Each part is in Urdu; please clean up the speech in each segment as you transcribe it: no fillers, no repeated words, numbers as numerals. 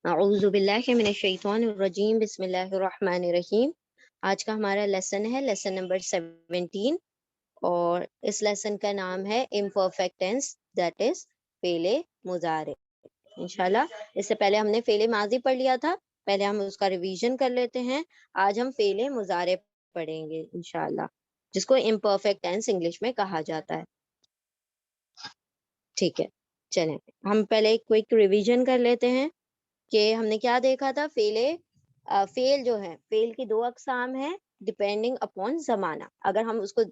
اعوذ باللہ من الشیطان الرجیم، بسم اللہ الرحمن الرحیم۔ آج کا ہمارا لیسن ہے لیسن نمبر 17، اور اس لیسن کا نام ہے امپرفیکٹ ٹینس، دیٹ از فعل مضارع۔ انشاءاللہ اس سے پہلے ہم نے فعل ماضی پڑھ لیا تھا، پہلے ہم اس کا ریویژن کر لیتے ہیں۔ آج ہم فعل مضارع پڑھیں گے انشاءاللہ، جس کو امپرفیکٹ ٹینس انگلش میں کہا جاتا ہے۔ ٹھیک ہے، چلیں ہم پہلے ایک کوئک ریویژن کر لیتے ہیں کہ ہم نے کیا دیکھا تھا۔ فعل جو ہے، فعل کی دو اقسام ہیں ڈپینڈنگ اپون زمانہ۔ اگر ہم اس کو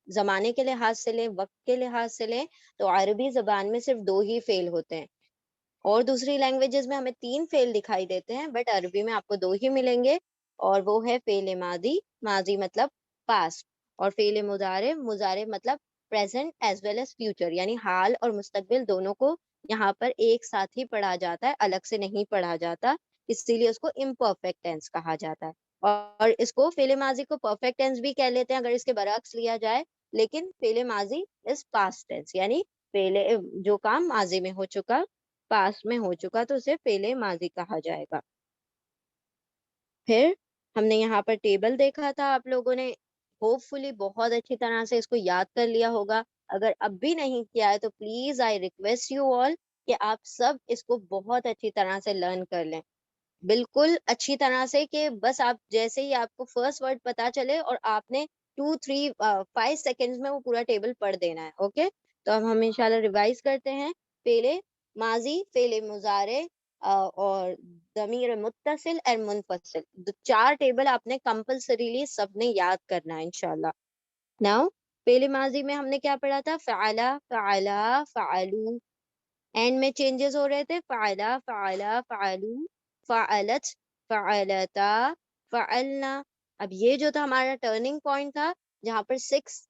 زمانے کے لحاظ سے لیں، وقت کے لحاظ سے لیں، تو عربی زبان میں صرف 2 ہی فعل ہوتے ہیں، اور دوسری لینگویجز میں ہمیں 3 فعل دکھائی دیتے ہیں، بٹ عربی میں آپ کو 2 ہی ملیں گے، اور وہ ہے فعل ماضی، ماضی مطلب پاسٹ، اور فعل مضارع، مضارع مطلب present as well as future, یعنی حال اور مستقبل دونوں کو یہاں پر ایک ساتھ ہی پڑھا جاتا ہے، الگ سے نہیں پڑھا جاتا، اسی لیے اس کو امپرفیکٹ ٹینس کہا جاتا ہے۔ اور اس کو فعل ماضی کو پرفیکٹ ٹینس بھی کہہ لیتے ہیں اگر اس کے برعکس لیا جائے، لیکن فعل ماضی از پاسٹ ٹینس، یعنی فعل جو کام ماضی میں ہو چکا، پاسٹ میں ہو چکا، تو اسے فعل ماضی کہا جائے گا۔ پھر ہم نے یہاں پر ٹیبل دیکھا تھا، آپ لوگوں نے ہوپ فلی بہت اچھی طرح سے اس کو یاد کر لیا ہوگا۔ اگر اب بھی نہیں کیا ہے تو please I request you all کہ آپ سب اس کو بہت اچھی طرح سے لرن کر لیں، بالکل اچھی طرح سے، کہ بس آپ جیسے ہی آپ کو فرسٹ ورڈ پتا چلے اور آپ نے 5 سیکنڈز میں وہ پورا ٹیبل پڑھ دینا ہے۔ اوکے، تو اب ہم انشاءاللہ ریوائز کرتے ہیں۔ فعل ماضی، فعل مضارع اور ضمیر متصل اور منفصل، 4 ٹیبل آپ نے کمپلسریلی سب نے یاد کرنا ہے انشاءاللہ۔ ناؤ فعل ماضی میں ہم نے کیا پڑھا تھا؟ فعلا، فعلا، فعلو، اینڈ میں چینجز ہو رہے تھے، فعلا، فعلا، فعلو، فعلت، فعلتا، فعلنا۔ اب یہ جو تھا ہمارا ٹرننگ پوائنٹ تھا، جہاں پر 6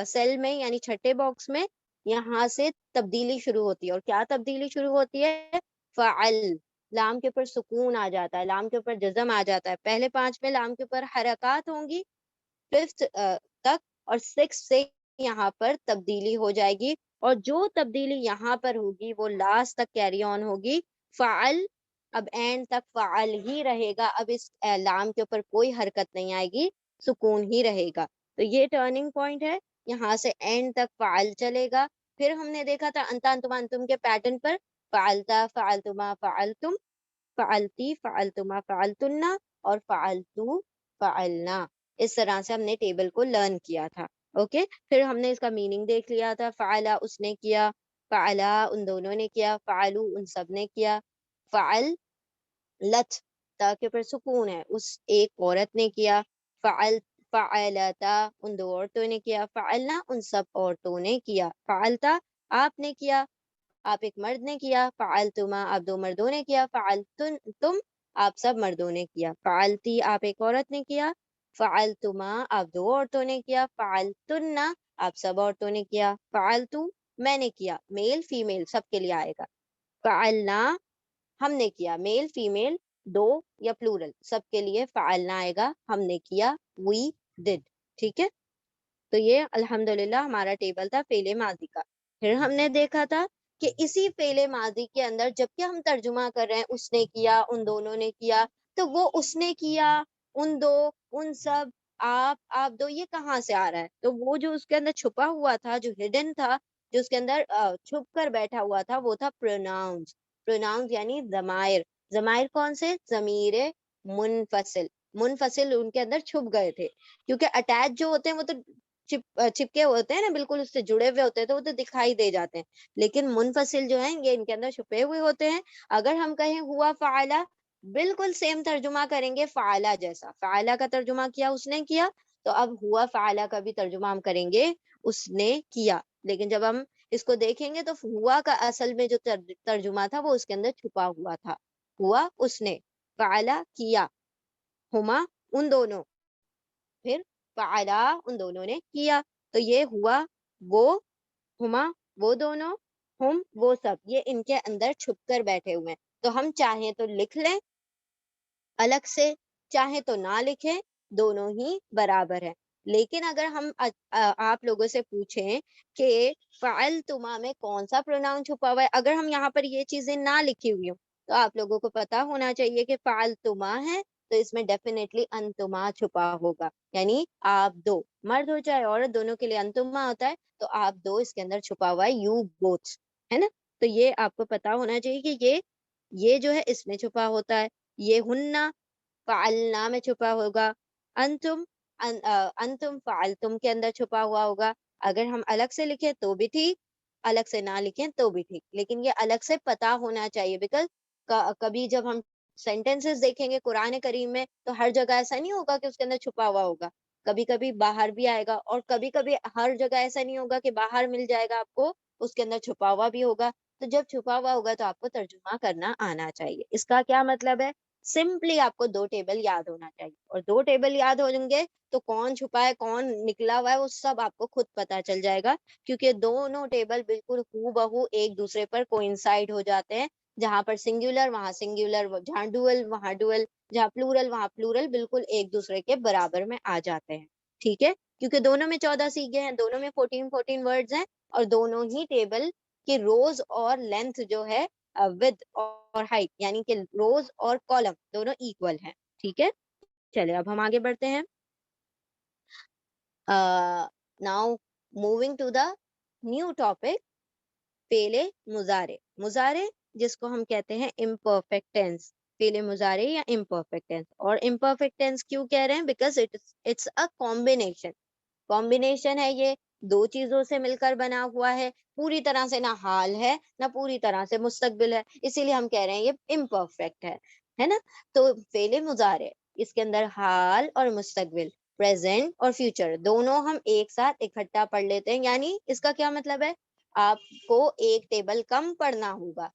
سیل میں یعنی چھٹے باکس میں یہاں سے تبدیلی شروع ہوتی ہے، اور کیا تبدیلی شروع ہوتی ہے؟ فعل، لام کے اوپر سکون آ جاتا ہے، لام کے اوپر جزم آ جاتا ہے۔ پہلے 5 میں لام کے اوپر حرکات ہوں گی 5 تک، اور 6 سے یہاں پر تبدیلی ہو جائے گی، اور جو تبدیلی یہاں پر ہوگی وہ لاسٹ تک کیری آن ہوگی، فعل۔ اب اینڈ تک فعل ہی رہے گا، اب اس لام کے اوپر کوئی حرکت نہیں آئے گی، سکون ہی رہے گا۔ تو یہ ٹرننگ پوائنٹ ہے، یہاں سے اینڈ تک فعل چلے گا۔ پھر ہم نے دیکھا تھا انتا، انتم، انتم کے پیٹرن پر، فعلتا، فعلتما، فعلتم، فعلتی، فعلتما، فعلتنا، اور فعلتو، فعلنا۔ اس طرح سے ہم نے ٹیبل کو لرن کیا تھا۔ اوکے، پھر ہم نے اس کا میننگ دیکھ لیا تھا۔ فعلا، اس نے کیا، فعلا، ان دونوں نے کیا، فعلو، ان سب نے کیا، فعل لت، تا کے اوپر سکون ہے، اس ایک عورت نے کیا، فعل، فعلتا، ان 2 عورتوں نے کیا، فعلنا، ان سب عورتوں نے کیا، فعلتا، آپ نے کیا، آپ ایک مرد نے کیا، فعلتما، آپ 2 مردوں نے کیا، فعلتن، تم، آپ سب مردوں نے کیا، فعلتی، آپ ایک عورت نے کیا، فعلتما، آپ 2 عورتوں نے کیا، فعلتنا، آپ سب عورتوں نے کیا، فعلتو، میں نے کیا، میل فیمیل سب کے لیے آئے گا، فعلنا، ہم نے کیا، میل فیمیل 2 یا پلورل سب کے لیے فعلنا آئے گا، ہم نے کیا، وی ڈڈ۔ ٹھیک ہے، تو یہ الحمدللہ ہمارا ٹیبل تھا فعل ماضی کا۔ پھر ہم نے دیکھا تھا کہ اسی فعل ماضی کے اندر جب کہ ہم ترجمہ کر رہے ہیں، اس نے کیا، ان دونوں نے کیا، تو وہ اس نے کیا، ان 2، ان سب، آپ 2، یہ کہاں سے آ رہا ہے؟ تو وہ جو اس کے اندر چھپا ہوا تھا، جو ہڈن تھا، جو اس کے اندر چھپ کر بیٹھا ہوا تھا، وہ تھا پروناؤنس۔ پروناؤنس یعنی ضمائر۔ ضمائر کون سے؟ ضمیر منفصل، منفصل ان کے اندر چھپ گئے تھے، کیونکہ اٹیچ جو ہوتے ہیں وہ تو چپکے ہوتے ہیں نا، بالکل اس سے جڑے ہوئے ہوتے ہیں، تو وہ تو دکھائی دے جاتے ہیں، لیکن منفصل جو ہیں یہ ان کے اندر چھپے ہوئے ہوتے ہیں۔ اگر ہم کہیں ہوا فعلا، بالکل سیم ترجمہ کریں گے فعلا جیسا، فعلا کا ترجمہ کیا اس نے کیا، تو اب ہوا فعلا کا بھی ترجمہ ہم کریں گے اس نے کیا، لیکن جب ہم اس کو دیکھیں گے تو ہوا کا اصل میں جو ترجمہ تھا وہ اس کے اندر چھپا ہوا تھا، ہوا اس نے، فعلا کیا، ہما ان دونوں، پھر فعلا ان دونوں نے کیا، تو یہ ہوا وہ، ہما وہ دونوں، ہم وہ سب، یہ ان کے اندر چھپ کر بیٹھے ہوئے ہیں۔ تو ہم چاہیں تو لکھ لیں الگ سے، چاہیں تو نہ لکھیں، دونوں ہی برابر ہیں، لیکن اگر ہم آپ لوگوں سے پوچھیں کہ فعلتما میں کون سا پروناؤن چھپا ہوا ہے، اگر ہم یہاں پر یہ چیزیں نہ لکھی ہوئی ہوں تو آپ لوگوں کو پتا ہونا چاہیے کہ فعلتما ہے تو اس میں ڈیفینیٹلی انتما چھپا ہوگا، یعنی آپ دو، مرد ہو چاہے عورت، دونوں کے لیے انتما ہوتا ہے، تو آپ دو اس کے اندر چھپا ہوا ہے، یو بوتھ، ہے نا. تو یہ آپ کو پتا ہونا چاہیے کہ یہ جو ہے اس میں چھپا ہوتا ہے، یہ ہننا فعلنا میں چھپا ہوگا، انتم انتم فعلتم کے اندر چھپا ہوا ہوگا. اگر ہم الگ سے لکھیں تو بھی ٹھیک، الگ سے نہ لکھیں تو بھی ٹھیک، لیکن یہ الگ سے پتا ہونا چاہیے، بیکاز کبھی جب ہم سینٹینسز دیکھیں گے قرآن کریم میں تو ہر جگہ ایسا نہیں ہوگا کہ اس کے اندر چھپا ہوا ہوگا، کبھی کبھی باہر بھی آئے گا، اور کبھی کبھی ہر جگہ ایسا نہیں ہوگا کہ باہر مل جائے گا آپ کو، اس کے اندر چھپا ہوا بھی ہوگا. تو جب چھپا ہوا ہوگا تو آپ کو ترجمہ کرنا آنا چاہیے. اس کا کیا مطلب ہے؟ سمپلی آپ کو دو ٹیبل یاد ہونا چاہیے، اور دو ٹیبل یاد ہو جائیں گے تو کون چھپا ہے کون نکلا ہوا ہے وہ سب آپ کو خود پتا چل جائے گا، کیونکہ دونوں ٹیبل بالکل ہو بہو ایک دوسرے پر کوئنسائڈ ہو جاتے ہیں. جہاں پر سنگولر وہاں سنگولر، جہاں ڈوئل وہاں ڈوئل، جہاں پلورل وہاں پلورل، بالکل ایک دوسرے کے برابر میں آ جاتے ہیں. ٹھیک ہے، کیونکہ دونوں میں 14 سیگے ہیں، دونوں میں 14 ورڈز ہیں، اور دونوں ہی ٹیبل کی روز اور لینتھ جو ہے ود اور ہائٹ، یعنی کہ روز اور کالم دونوں ایکول ہیں. ٹھیک ہے، چلے اب ہم آگے بڑھتے ہیں. Now moving to the new topic, فعل مضارع. مضارع جس کو ہم کہتے ہیں امپرفیکٹ ٹینس، فعل مضارع یا امپرفیکٹ ٹینس. اور امپرفیکٹ ٹینس کیوں کہہ رہے ہیں؟ بیکاز اٹس اے کمبینیشن ہے، یہ دو چیزوں سے مل کر بنا ہوا ہے، پوری طرح سے نہ حال ہے نہ پوری طرح سے مستقبل ہے، اسی لیے ہم کہہ رہے ہیں یہ امپرفیکٹ ہے نا. تو فعل مضارع اس کے اندر حال اور مستقبل، پریزنٹ اور فیوچر دونوں ہم ایک ساتھ اکٹھا پڑھ لیتے ہیں. یعنی اس کا کیا مطلب ہے؟ آپ کو ایک ٹیبل کم پڑھنا ہوگا،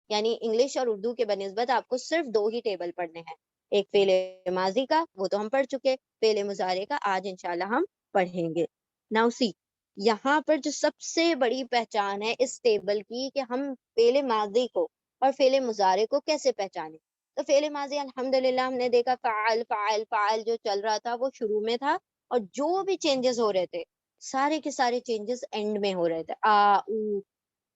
یعنی انگلش اور اردو کے بنسبت آپ کو صرف دو ہی ٹیبل پڑھنے ہیں. ایک فعل ماضی کا، وہ تو ہم پڑھ چکے، فعل مضارع کا آج انشاءاللہ ہم پڑھیں گے. ناؤ سی، یہاں پر جو سب سے بڑی پہچان ہے اس ٹیبل کی کہ ہم فعل ماضی کو اور فعل مضارع کو کیسے پہچانیں. تو فعل ماضی الحمدللہ ہم نے دیکھا فعل فعل فعل جو چل رہا تھا وہ شروع میں تھا، اور جو بھی چینجز ہو رہے تھے سارے کے سارے چینجز اینڈ میں ہو رہے تھے. او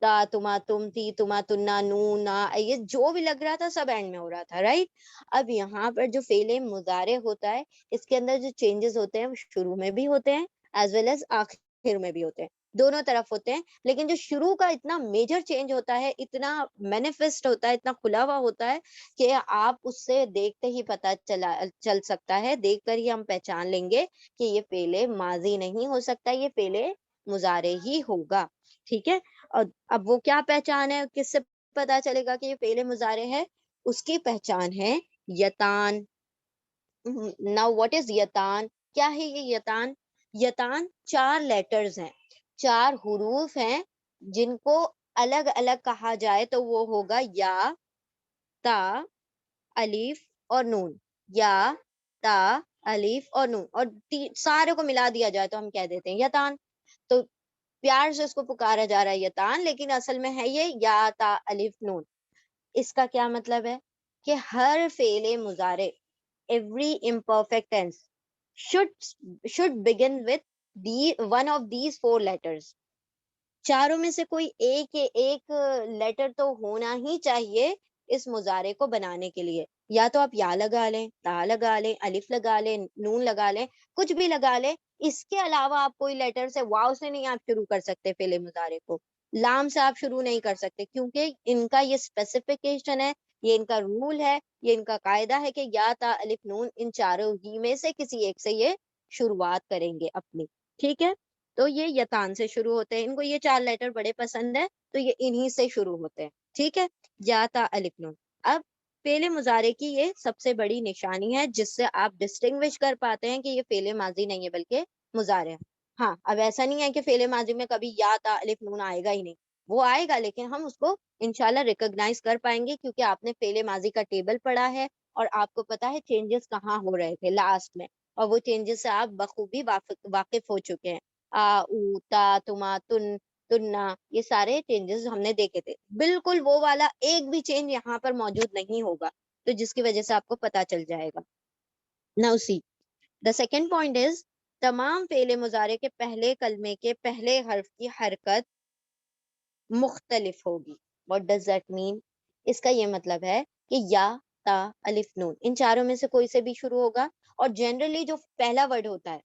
تا تما تم تی تما تنا نو نا، یہ جو بھی لگ رہا تھا سب اینڈ میں ہو رہا تھا، رائٹ. اب یہاں پر جو فعل مضارع ہوتا ہے اس کے اندر جو چینجز ہوتے ہیں وہ شروع میں بھی ہوتے ہیں ایز ویل ایز آخر میں بھی ہوتے ہیں، دونوں طرف ہوتے ہیں. لیکن جو شروع کا اتنا میجر چینج ہوتا ہے، اتنا مینیفیسٹ ہوتا ہے، اتنا کھلا ہوا ہوتا ہے کہ آپ اس سے دیکھتے ہی پتا چل سکتا ہے، دیکھ کر ہی ہم پہچان لیں گے کہ یہ فعل ماضی نہیں ہو سکتا، یہ فعل مضارع ہی ہوگا. ٹھیک ہے، اور اب وہ کیا پہچان ہے، کس سے پتا چلے گا کہ یہ فعل مضارع ہے؟ اس کی پہچان ہے یتان. Now what is یتان؟ کیا ہے یہ یتان؟ یتان 4 لیٹرز ہیں، 4 حروف ہیں جن کو الگ الگ کہا جائے تو وہ ہوگا یا، تا، الف اور نون. یا، تا، الف اور نون، اور سارے کو ملا دیا جائے تو ہم کہہ دیتے ہیں یتان. تو پیار سے اس کو پکارا جا رہا ہے یتان، لیکن اصل میں ہے یہ یا، تا، الف، نون. اس کا کیا مطلب ہے کہ ہر فعل مضارع، every imperfect tense should begin with one of these 4 letters. چاروں میں سے کوئی ایک لیٹر تو ہونا ہی چاہیے اس مضارع کو بنانے کے لیے. یا تو آپ یا لگا لیں، تا لگا لیں، الف لگا لیں، نون لگا لیں، کچھ بھی لگا لیں. اس کے علاوہ آپ کوئی لیٹر سے، واو سے نہیں آپ شروع کر سکتے فعل مضارع کو، لام سے آپ شروع نہیں کر سکتے، کیونکہ ان کا یہ اسپیسیفیکیشن ہے، یہ ان کا رول ہے، یہ ان کا قاعدہ ہے کہ یا، تا، الف، نون ان چاروں ہی میں سے کسی ایک سے یہ شروعات کریں گے اپنی. ٹھیک ہے، تو یہ یتان سے شروع ہوتے ہیں، ان کو یہ 4 لیٹر بڑے پسند ہیں تو یہ انہی سے شروع ہوتے ہیں. ٹھیک ہے، یا، تا، الف، نون. اب فعل مضارع کی یہ سب سے بڑی نشانی ہے جس سے آپ ڈسٹنگوش کر پاتے ہیں کہ یہ فعل ماضی نہیں ہے بلکہ مضارع ہے. ہاں، اب ایسا نہیں ہے کہ فعل ماضی میں کبھی یا، تا، الف، نون آئے گا ہی نہیں، وہ آئے گا، لیکن ہم اس کو انشاءاللہ ریکگنائز کر پائیں گے کیونکہ آپ نے فعل ماضی کا ٹیبل پڑھا ہے اور آپ کو پتا ہے چینجز کہاں ہو رہے تھے لاسٹ میں، اور وہ چینجز سے آپ بخوبی واقف ہو چکے ہیں. او، تا، تما، تننا، یہ سارے چینجز ہم نے دیکھے تھے. بالکل وہ والا ایک بھی چینج یہاں پر موجود نہیں ہوگا، تو جس کی وجہ سے آپ کو پتا چل جائے گا. Now see, the second point is تمام فعل مضارع کے پہلے کلمے کے پہلے حرف کی حرکت مختلف ہوگی. What does that mean? اس کا یہ مطلب ہے کہ یا تا الف نون ان چاروں میں سے کوئی سے بھی شروع ہوگا. اور جنرلی جو پہلا ورڈ ہوتا ہے,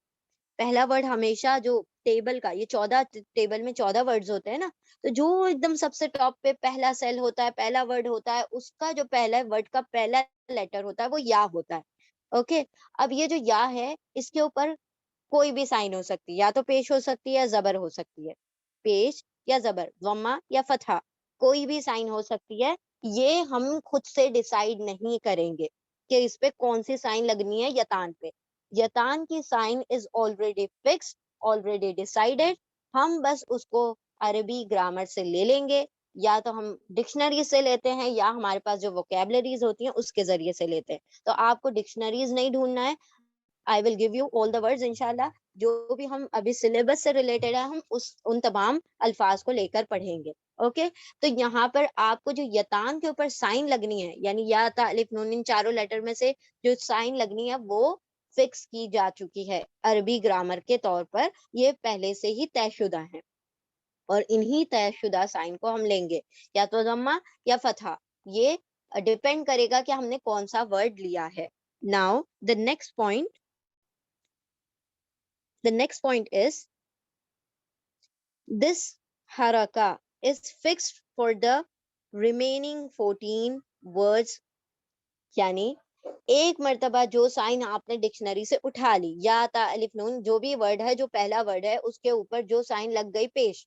پہلا ورڈ ہمیشہ جو ٹیبل کا, یہ 14 ٹیبل میں 14 ورڈز ہوتے ہیں نا, تو جو ایک دم سب سے ٹاپ پہ پہلا سیل ہوتا ہے, پہلا ورڈ ہوتا ہے, اس کا جو پہلا ورڈ کا پہلا لیٹر ہوتا ہے وہ یا ہوتا ہے. اوکے, اب یہ جو یا ہے اس کے اوپر کوئی بھی سائن ہو سکتی ہے, یا تو پیش ہو سکتی ہے یا زبر ہو سکتی ہے, پیش یا زبر, ضمہ یا فتحہ, کوئی بھی سائن ہو سکتی ہے. یہ ہم خود سے ڈیسائیڈ نہیں کریں گے کہ اس پہ کون سی سائن لگنی ہے. یتان پہ, یتان کی sign is already fixed, already decided. ہم بس اس کو عربی گرامر سے لے لیں گے, یا تو ہم ڈکشنری سے لیتے ہیں یا ہمارے پاس جو ووکیبلریز ہوتی ہیں اس کے ذریعے سے لیتے ہیں. تو آپ کو ڈکشنریز نہیں ڈھونڈنا ہے, I will give you all the words انشاءاللہ. جو بھی ہم ابھی سلیبس سے ریلیٹڈ ہے ہم ان تمام الفاظ کو لے کر پڑھیں گے. اوکے, تو یہاں پر آپ کو جو یتان کے اوپر سائن لگنی ہے, یعنی یا تا الف نون ان چاروں لیٹر میں سے جو سائن لگنی ہے وہ فکس کی جا چکی ہے عربی گرامر کے طور پر. یہ پہلے سے ہی طے شدہ ہیں, اور انہی طے شدہ سائن کو ہم لیں گے, یا تو ضمہ یا فتحہ. یہ ڈیپینڈ کرے گا کہ ہم نے کون سا ورڈ لیا ہے. Now the next point is this haraka is fixed for the remaining 14 words. یعنی ایک مرتبہ جو سائن آپ نے ڈکشنری سے اٹھا لی, یا تا الف نون جو بھی ورڈ ہے, جو پہلا ورڈ ہے اس کے اوپر جو سائن لگ گئی پیش.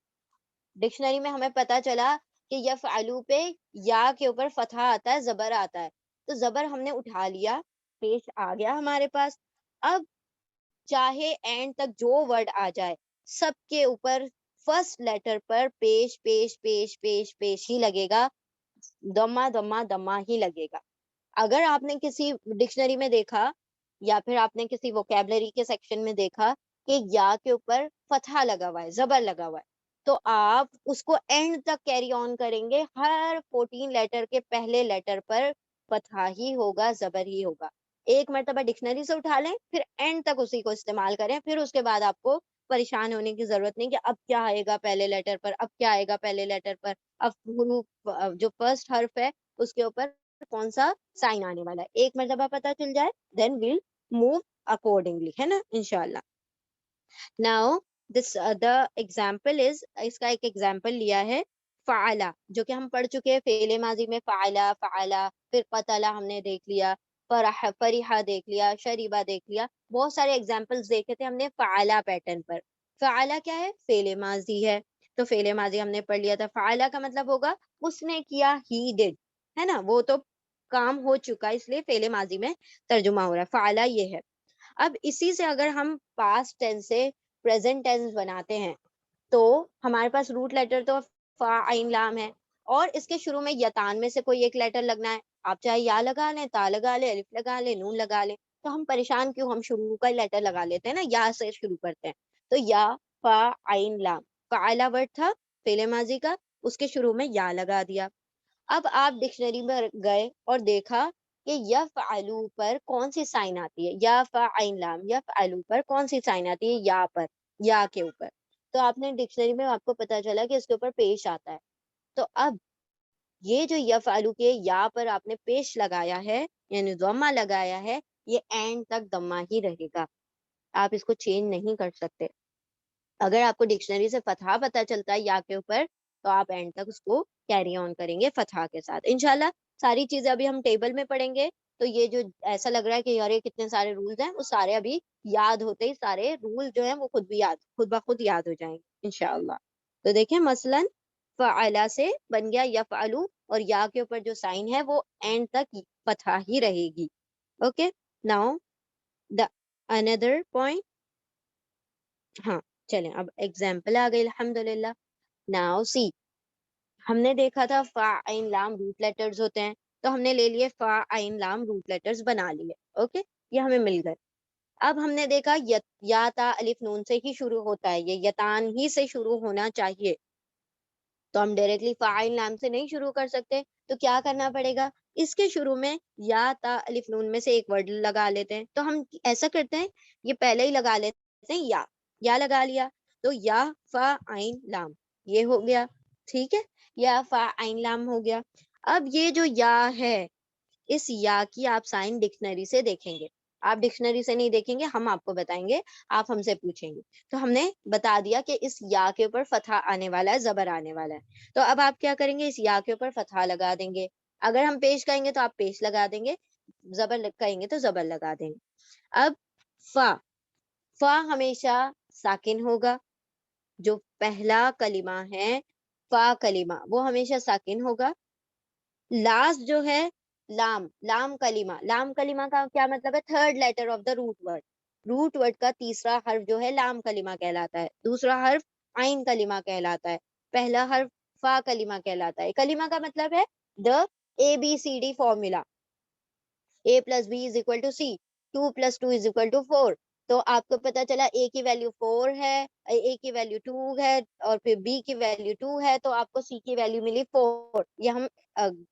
ڈکشنری میں ہمیں پتا چلا کہ یفعلو پہ یا کے اوپر فتحہ آتا ہے, زبر آتا ہے, تو زبر ہم نے اٹھا لیا, پیش آ گیا ہمارے پاس. اب چاہے اینڈ تک جو ورڈ آ جائے سب کے اوپر فرسٹ لیٹر پر پیش پیش پیش پیش پیش ہی لگے گا, دمہ دمہ دمہ ہی لگے گا. اگر آپ نے کسی ڈکشنری میں دیکھا یا پھر آپ نے کسی ووکیبلری کے سیکشن میں دیکھا کہ یا کے اوپر فتحہ لگا ہوا ہے, زبر لگا ہوا ہے, تو آپ اس کو اینڈ تک کیری آن کریں گے. ہر 14 لیٹر کے پہلے لیٹر پر فتحہ ہی ہوگا, زبر ہی ہوگا. ایک مرتبہ ڈکشنری سے اٹھا لیں, پھر اینڈ تک اسی کو استعمال کریں, پھر اس کے بعد آپ کو پریشان ہونے کی ضرورت نہیں کہ اب کیا آئے گا پہلے لیٹر پر, اب کیا آئے گا پہلے لیٹر پر, اب حروف جو فرسٹ حرف ہے اس کے اوپر کون سا سائن آنے والا ہے. ایک مرتبہ پتا چل جائے then we'll move accordingly, ہے نا, انشاءاللہ. Now this the example is, اس کا ایک ایگزامپل لیا ہے فعلا, جو کہ ہم پڑھ چکے ہیں فعل ماضی میں, فعلا فعلا, پھر قتلا ہم نے دیکھ لیا, فرح فریحہ دیکھ لیا, شریبہ دیکھ لیا, بہت سارے ایگزامپلس دیکھے تھے ہم نے فعلا پیٹرن پر. فعلا کیا ہے, فعل ماضی ہے, تو فعل ماضی ہم نے پڑھ لیا تھا. فعلا کا مطلب ہوگا اس نے کیا, he did, ہے نا, وہ تو کام ہو چکا, اس لیے فعل ماضی میں ترجمہ ہو رہا ہے. فعلا یہ ہے. اب اسی سے اگر ہم پاسٹ ٹینس سے پریزنٹ ٹینس بناتے ہیں تو ہمارے پاس روٹ لیٹر تو فا عین لام ہے, اور اس کے شروع میں یتان میں سے کوئی ایک لیٹر لگنا ہے. آپ چاہے یا لگا لیں, تا لگا لیں, الف لگا لیں, نون لگا لیں, تو ہم پریشان کیوں, ہم شروع کا لیٹر لگا لیتے ہیں نا, یا سے شروع کرتے ہیں. تو یا فا عین لام, فعلا ورڈ تھا فعل ماضی کا, اس کے شروع میں یا لگا دیا. اب آپ ڈکشنری میں گئے اور دیکھا کہ یفعلو پر کون سی سائن آتی ہے, یا فعین لام, یفعلو پر کون سی سائن آتی ہے, یا پر, یا کے اوپر. تو آپ نے ڈکشنری میں آپ کو پتا چلا کہ اس کے اوپر پیش آتا ہے. تو اب یہ جو یفعلو کے یا پر آپ نے پیش لگایا ہے, یعنی ضمہ لگایا ہے, یہ اینڈ تک ضمہ ہی رہے گا, آپ اس کو چینج نہیں کر سکتے. اگر آپ کو ڈکشنری سے فتحہ پتا چلتا ہے یا کے اوپر, تو آپ اینڈ تک اس کو کیری آن کریں گے فتحہ کے ساتھ. انشاءاللہ ساری چیزیں ابھی ہم ٹیبل میں پڑھیں گے, تو یہ جو ایسا لگ رہا ہے کہ یار یہ کتنے سارے رولز ہیں, وہ سارے ابھی یاد ہوتے ہی سارے رول جو ہیں وہ خود بخود یاد ہو جائیں گے انشاءاللہ. تو دیکھیں مثلا فعلا سے بن گیا یفعلو, اور یا کے اوپر جو سائن ہے وہ اینڈ تک فتحہ ہی رہے گی. Okay, now the another point. ہاں چلیں, اب ایگزامپل آ گئی الحمدللہ. ناؤ سی, ہم نے دیکھا تھا فا عین لام روٹ لیٹرز ہوتے ہیں, تو ہم نے لے لیے فا عین لام روٹ لیٹرز بنا لیے. اوکے, یہ ہمیں مل گئے. اب ہم نے دیکھا یا تا الف نون سے ہی شروع ہوتا ہے, یہ یتان ہی سے شروع ہونا چاہیے, تو ہم ڈائریکٹلی فا عین لام سے نہیں شروع کر سکتے. تو کیا کرنا پڑے گا, اس کے شروع میں یا تا الف نون میں سے ایک ورڈ لگا لیتے ہیں. تو ہم ایسا کرتے ہیں, یہ پہلے ہی لگا لیتے کہتے ہیں یا لگا لیا تو یا فا عین لام یہ ہو گیا. ٹھیک ہے, یا فا عین لام ہو گیا. اب یہ جو یا ہے اس یا کی آپ سائن ڈکشنری سے دیکھیں گے. آپ ڈکشنری سے نہیں دیکھیں گے, ہم آپ کو بتائیں گے, آپ ہم سے پوچھیں گے. تو ہم نے بتا دیا کہ اس یا کے اوپر فتحہ آنے والا ہے, زبر آنے والا ہے. تو اب آپ کیا کریں گے, اس یا کے اوپر فتحہ لگا دیں گے. اگر ہم پیش کہیں گے تو آپ پیش لگا دیں گے, زبر کہیں گے تو زبر لگا دیں گے. اب فا ہمیشہ ساکن ہوگا. جو پہلا کلمہ ہے فا کلمہ وہ ہمیشہ ساکن ہوگا. لاسٹ جو ہے لام کلمہ کا کیا مطلب ہے, third letter of the root word کا تیسرا حرف جو ہے لام کلمہ کہلاتا ہے. دوسرا حرف عین کلمہ کہلاتا ہے. پہلا حرف فا کلمہ کہلاتا ہے. کلمہ کا مطلب ہے دا ABCD فارمولا, A+B=C, 2+2=4. تو آپ کو پتا چلا A کی ویلیو 4 ہے, A کی ویلیو 2 ہے, اور پھر B کی ویلیو 2 ہے, تو آپ کو C کی ویلیو ملی 4. یہ ہم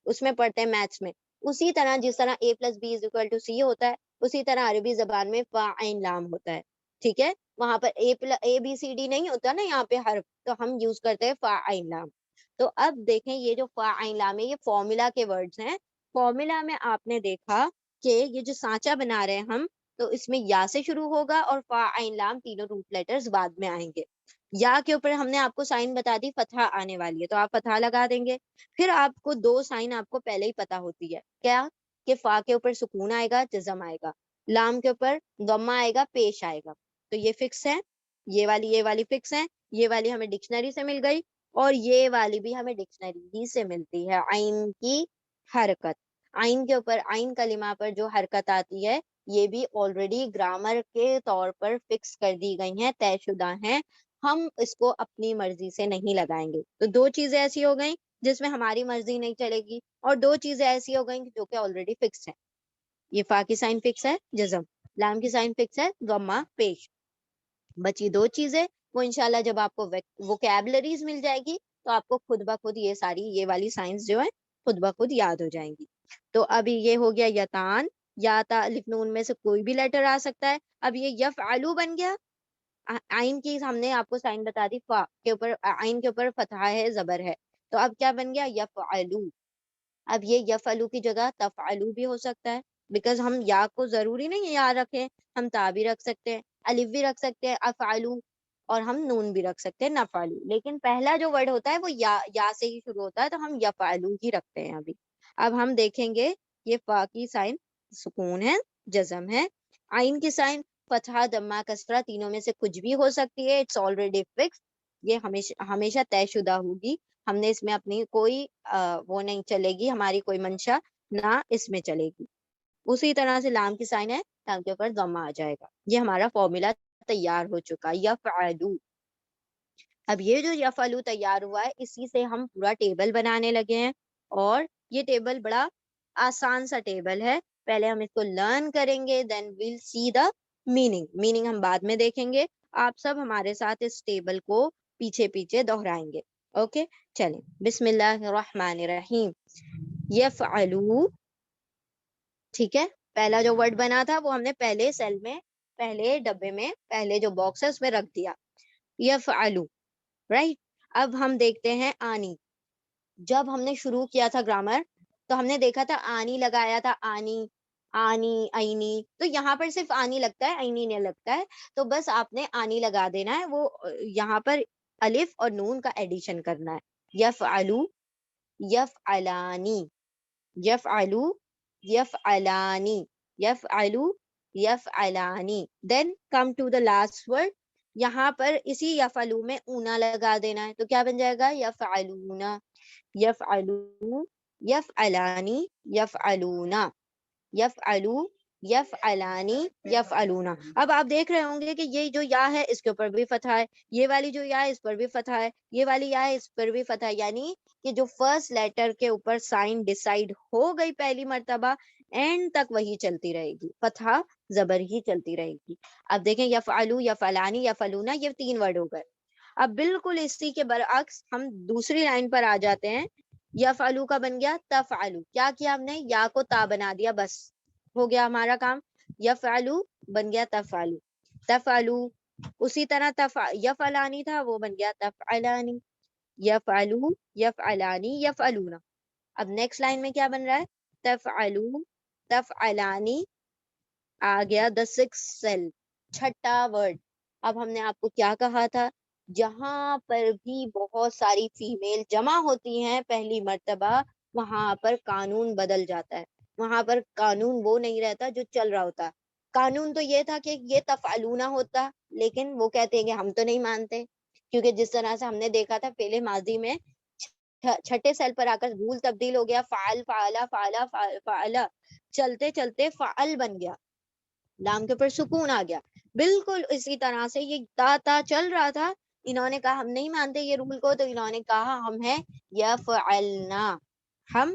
اس میں پڑھتے ہیں میتھس میں. اسی طرح جس طرح A+B=C ہوتا ہے, اسی طرح عربی زبان میں فا عین لام ہوتا ہے. ٹھیک ہے, وہاں پر ABCD نہیں ہوتا نا یہاں پہ حرف, تو ہم یوز کرتے ہیں فا عین لام. تو اب دیکھیں یہ جو فا عین لام ہے یہ فارمولا کے ورڈز ہیں. فارمولا میں آپ نے دیکھا کہ یہ جو سانچہ بنا رہے ہیں ہم, تو اس میں یا سے شروع ہوگا اور فا عین لام تینوں روٹ لیٹرز بعد میں آئیں گے. یا کے اوپر ہم نے آپ کو سائن بتا دی فتحہ آنے والی ہے, تو آپ فتحہ لگا دیں گے. پھر آپ کو دو سائن آپ کو پہلے ہی پتا ہوتی ہے, کیا کہ فا کے اوپر سکون آئے گا, جزم آئے گا. لام کے اوپر ضمہ آئے گا, پیش آئے گا. تو یہ فکس ہے, یہ والی فکس ہے. یہ والی ہمیں ڈکشنری سے مل گئی, اور یہ والی بھی ہمیں ڈکشنری ہی سے ملتی ہے. عین کی حرکت, عین کے اوپر عین کلمہ پر جو حرکت آتی ہے یہ بھی آلریڈی گرامر کے طور پر فکس کر دی گئی ہیں, طے شدہ ہیں. ہم اس کو اپنی مرضی سے نہیں لگائیں گے. تو دو چیزیں ایسی ہو گئیں جس میں ہماری مرضی نہیں چلے گی, اور دو چیزیں ایسی ہو گئیں جو کہ آلریڈی فکس ہیں. یہ فا کی سائن فکس ہے جزم, لام کی سائن فکس ہے ضمہ پیش. بچی دو چیزیں, وہ انشاءاللہ جب آپ کو ووکیبلریز مل جائے گی تو آپ کو خود بخود یہ ساری یہ والی سائنس جو ہے خود بخود یاد ہو جائیں گی. تو ابھی یہ ہو گیا یتان, یا تا الف نون میں سے کوئی بھی لیٹر آ سکتا ہے. اب یہ یفعلو بن گیا. عین کی ہم نے آپ کو سائن بتا دی, فا کے اوپر عین کے اوپر فتحہ ہے, زبر ہے, تو اب کیا بن گیا یفعلو. اب یہ یفعلو کی جگہ تفعلو بھی ہو سکتا ہے, بیکاز ہم یا کو ضروری نہیں یا رکھیں, ہم تا بھی رکھ سکتے ہیں, الف بھی رکھ سکتے ہیں افعلو, اور ہم نون بھی رکھ سکتے ہیں نفعلو. لیکن پہلا جو ورڈ ہوتا ہے وہ یا سے ہی شروع ہوتا ہے, تو ہم یفعلو ہی رکھتے ہیں ابھی. اب ہم دیکھیں گے یہ فا کی سائن سکون ہے, جزم ہے. عین کی سائن فتحہ ضمہ کسرہ تینوں میں سے کچھ بھی ہو سکتی ہے, اٹس آلریڈی فکس. یہ ہمیشہ طے شدہ ہوگی. ہم نے اس میں اپنی کوئی وہ نہیں چلے گی, ہماری کوئی منشا نہ اس میں چلے گی. اسی طرح سے لام کی سائن ہے, لام کے اوپر ضمہ آ جائے گا. یہ ہمارا فارمولا تیار ہو چکا, یفعلو. اب یہ جو یفعلو تیار ہوا ہے اسی سے ہم پورا ٹیبل بنانے لگے ہیں, اور یہ ٹیبل بڑا آسان سا ٹیبل ہے. پہلے ہم اس کو لرن کریں گے, then we'll C the meaning ہم بعد میں دیکھیں گے. آپ سب ہمارے ساتھ اس ٹیبل کو پیچھے پیچھے دہرائیں گے. اوکے چلیں, بسم اللہ الرحمن الرحیم. یفعلو, ٹھیک ہے, پہلا جو ورڈ بنا تھا وہ ہم نے پہلے سیل میں, پہلے ڈبے میں, پہلے جو باکس ہے اس میں رکھ دیا. یفعلو, رائٹ. اب ہم دیکھتے ہیں آنی. جب ہم نے شروع کیا تھا گرامر تو ہم نے دیکھا تھا آنی لگایا تھا, آنی آنی اینی, تو یہاں پر صرف آنی لگتا ہے, اینی نہیں لگتا ہے. تو بس آپ نے آنی لگا دینا ہے, وہ یہاں پر الف اور نون کا ایڈیشن کرنا ہے. یفعلو, یفعلانی, یفعلو, یفعلانی, یفعلو, یفعلانی. Then come to the last word. یہاں پر اسی یفعلو میں اونا لگا دینا ہے, تو کیا بن جائے گا یفعلونا, یفعلو, یفعلانی, یفعلونا, یفعلو, یفعلانی, یفعلونا. اب آپ دیکھ رہے ہوں گے کہ یہ جو یا ہے اس کے اوپر بھی فتحہ ہے, یہ والی جو یا ہے اس پر بھی فتحہ ہے, یہ والی یا ہے اس پر بھی فتحہ ہے. یعنی کہ جو فرسٹ لیٹر کے اوپر سائن ڈیسائیڈ ہو گئی پہلی مرتبہ, اینڈ تک وہی چلتی رہے گی, فتحہ زبر ہی چلتی رہے گی. اب دیکھیں یفعلو, یفعلانی, یفعلونا, یہ 3 ورڈ ہو گئے. اب بالکل اسی کے برعکس ہم دوسری لائن پر آ جاتے ہیں. یفعلو کا بن گیا تفعلو. کیا کیا ہم نے, یا کو تا بنا دیا, بس ہو گیا ہمارا کام. یفعلو بن گیا تفعلو, تفعلو, اسی طرح یفعلانی تھا وہ بن گیا تفعلانی، یفعلو یفعلانی یفعلون. اب نیکسٹ لائن میں کیا بن رہا ہے؟ تفعلو تفعلانی آ گیا دا سکس سیل، چھٹا ورڈ. اب ہم نے آپ کو کیا کہا تھا؟ جہاں پر بھی بہت ساری فیمیل جمع ہوتی ہیں پہلی مرتبہ وہاں پر قانون بدل جاتا ہے، وہاں پر قانون وہ نہیں رہتا جو چل رہا ہوتا. قانون تو یہ تھا کہ یہ تفعلونہ ہوتا، لیکن وہ کہتے ہیں کہ ہم تو نہیں مانتے، کیونکہ جس طرح سے ہم نے دیکھا تھا پہلے ماضی میں چھٹے سیل پر آ کر رول تبدیل ہو گیا، فعل فعلا فعلا فعلا، چلتے چلتے فعل بن گیا، لام کے اوپر سکون آ گیا. بالکل اسی طرح سے یہ تا چل رہا تھا، انہوں نے کہا ہم نہیں مانتے یہ رول کو، تو انہوں نے کہا ہم ہے یفعلنا، ہم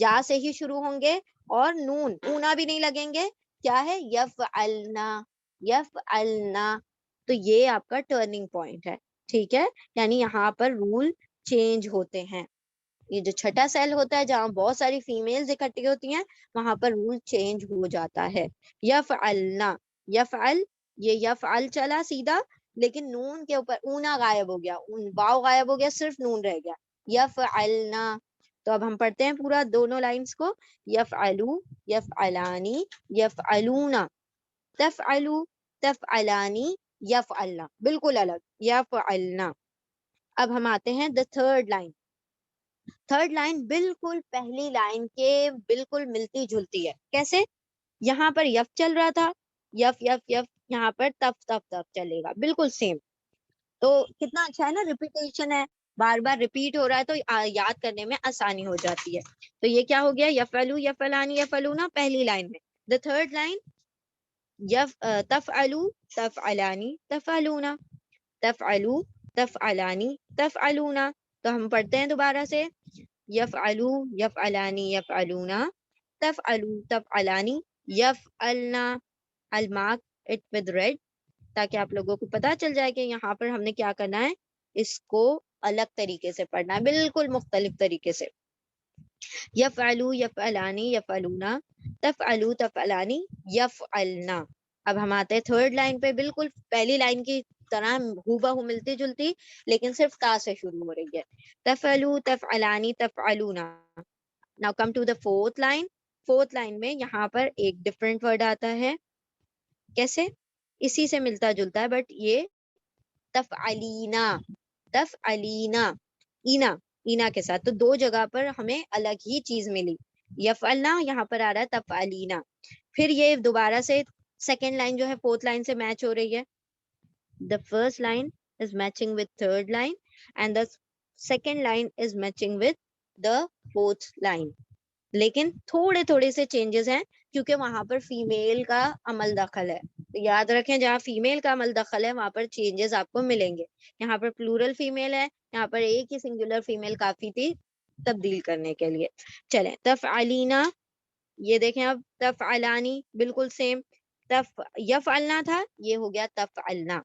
یا سے ہی شروع ہوں گے اور نون اونا بھی نہیں لگیں گے. کیا ہے؟ یفعلنا یفعلنا. تو یہ آپ کا ٹرننگ پوائنٹ ہے، ٹھیک ہے، یعنی یہاں پر رول چینج ہوتے ہیں. یہ جو چھٹا سیل ہوتا ہے جہاں بہت ساری فیمیلز اکٹھی ہوتی ہیں وہاں پر رول چینج ہو جاتا ہے. یفعلنا، یفعل، یہ یفعل چلا سیدھا، لیکن نون کے اوپر اونا غائب ہو گیا، واو غائب ہو گیا، صرف نون رہ گیا، یفعلنا. تو اب ہم پڑھتے ہیں پورا دونوں لائنز کو. یفعلو یفعلانی یفعلونا، تفعلو تفعلانی یفعلنا، بالکل الگ، یفعلنا. اب ہم آتے ہیں دا تھرڈ لائن. تھرڈ لائن بالکل پہلی لائن کے بالکل ملتی جلتی ہے. کیسے؟ یہاں پر یف چل رہا تھا، یف یف یف، یہاں پر تف تف تف چلے گا، بالکل سیم. تو کتنا اچھا ہے نا، ریپیٹیشن ہے، بار بار ریپیٹ ہو رہا ہے تو یاد کرنے میں آسانی ہو جاتی ہے. تو یہ کیا ہو گیا؟ یفعلو یفعلانی یفعلونا پہلی لائن میں. دا تھرڈ لائن تفعلو تفعلانی تفعلونا، تفعلو تفعلانی تفعلونا. تو ہم پڑھتے ہیں دوبارہ سے. یفعلو یفعلانی یفعلونا، تفعلو تفعلانی یفعلنا. المارک اٹ ود ریڈ تاکہ آپ لوگوں کو پتا چل جائے کہ یہاں پر ہم نے کیا کرنا ہے، اس کو الگ طریقے سے پڑھنا ہے، بالکل مختلف طریقے سے. یفعلو یفعلانی یفعلونا، تفعلو تفعلانی یفعلنا. اب ہم آتے ہیں تھرڈ لائن پہ، بالکل پہلی لائن کی طرح ہو بہو ملتی جلتی، لیکن صرف تا سے شروع ہو رہی ہے. تفعلو تفعلانی تفعلونا. Now come to the fourth line. Fourth line میں یہاں پر ایک ڈفرنٹ ورڈ آتا ہے. کیسے؟ اسی سے ملتا جلتا ہے بٹ یہ تفعلینا، تفعلینا، اینا، اینا کے ساتھ. تو دو جگہ پر ہمیں الگ ہی چیز ملی. یفعلنا یہاں پر آ رہا ہے تفعلینا. پھر یہ دوبارہ سے سیکنڈ لائن جو ہے فورتھ لائن سے میچ ہو رہی ہے. The first line is matching with third line and the second line is matching with the fourth line. لیکن تھوڑے تھوڑے سے چینجز ہیں کیونکہ وہاں پر فیمیل کا عمل دخل ہے. تو یاد رکھیں جہاں فیمیل کا عمل دخل ہے وہاں پر چینجز آپ کو ملیں گے. یہاں پر پلورل فیمیل ہے، یہاں پر ایک ہی سنگولر فیمیل کافی تھی تبدیل کرنے کے لیے. چلیں تفعلینا، یہ دیکھیں اب تفعلانی بالکل سیم. یفعلنا تھا، یہ ہو گیا تفعلنا.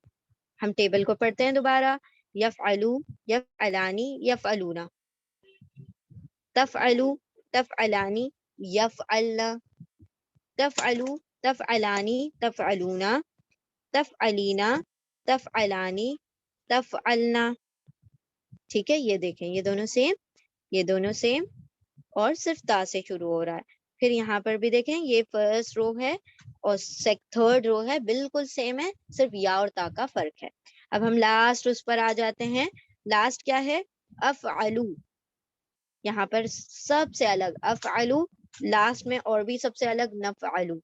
ہم ٹیبل کو پڑھتے ہیں دوبارہ. یفعلو یفعلانی یفعلونا، تفعلو تفعلانی یفعلنا، تفعلو تفعلانی تفعلونا، تفعلینا تفعلانی تفعلنا. ٹھیک ہے، یہ دیکھیں یہ دونوں سیم، یہ دونوں سیم، اور صرف تا سے شروع ہو رہا ہے. پھر یہاں پر بھی دیکھیں یہ فرسٹ رو ہے اور تھرڈ رو ہے، بالکل سیم ہے، صرف یا اور تا کا فرق ہے. اب ہم لاسٹ اس پر آ جاتے ہیں. لاسٹ کیا ہے؟ افعلو. یہاں پر سب سے الگ افعلو، لاسٹ میں اور بھی سب سے الگ نفعلو.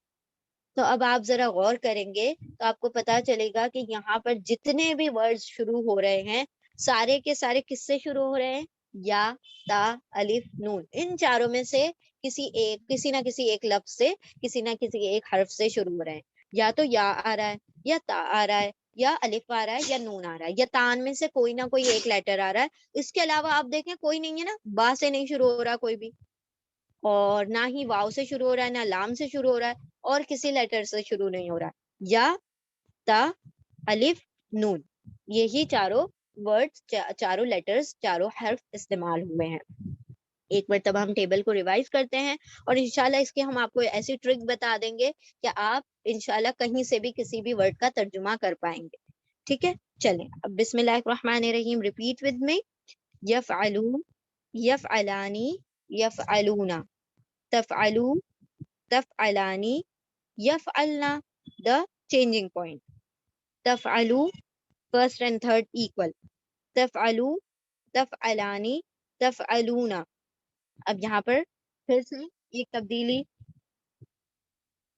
تو اب آپ ذرا غور کریں گے تو آپ کو پتا چلے گا کہ یہاں پر جتنے بھی ورڈ شروع ہو رہے ہیں سارے کے سارے کس سے شروع ہو رہے ہیں؟ یا، تا، الف، نون. ان چاروں میں سے کسی نہ کسی ایک لفظ سے، کسی نہ کسی ایک حرف سے شروع ہو رہے ہیں. یا تو یا آ رہا ہے، یا تا آ رہا ہے، یا الف آ رہا ہے، یا نون آ رہا ہے، یا تان میں سے کوئی نہ کوئی ایک لیٹر آ رہا ہے. اس کے علاوہ آپ دیکھیں کوئی نہیں ہے نا، با سے نہیں شروع ہو رہا کوئی بھی، اور نہ ہی واو سے شروع ہو رہا ہے، نہ لام سے شروع ہو رہا ہے، اور کسی لیٹر سے شروع نہیں ہو رہا. یا، تا، الف، نون، یہی چاروں ورڈ، چاروں لیٹرز، چاروں حرف استعمال ہوئے ہیں. ایک مرتبہ ہم ٹیبل کو ریوائز کرتے ہیں اور انشاءاللہ اس کے ہم آپ کو ایسی ٹرک بتا دیں گے کہ آپ انشاءاللہ کہیں سے بھی کسی بھی ورڈ کا ترجمہ کر پائیں گے. ٹھیک ہے, چلیں اب بسم اللہ الرحمن الرحیم ریپیٹ ود می. یفعلون, یفعلانی, یفعلونا, تفعلو, تفعلانی, یفعلنا. The changing point. تفعلو first and third equal. تفعلو, تفعلانی, تفعلونا. اب یہاں پر پھر سے ایک تبدیلی,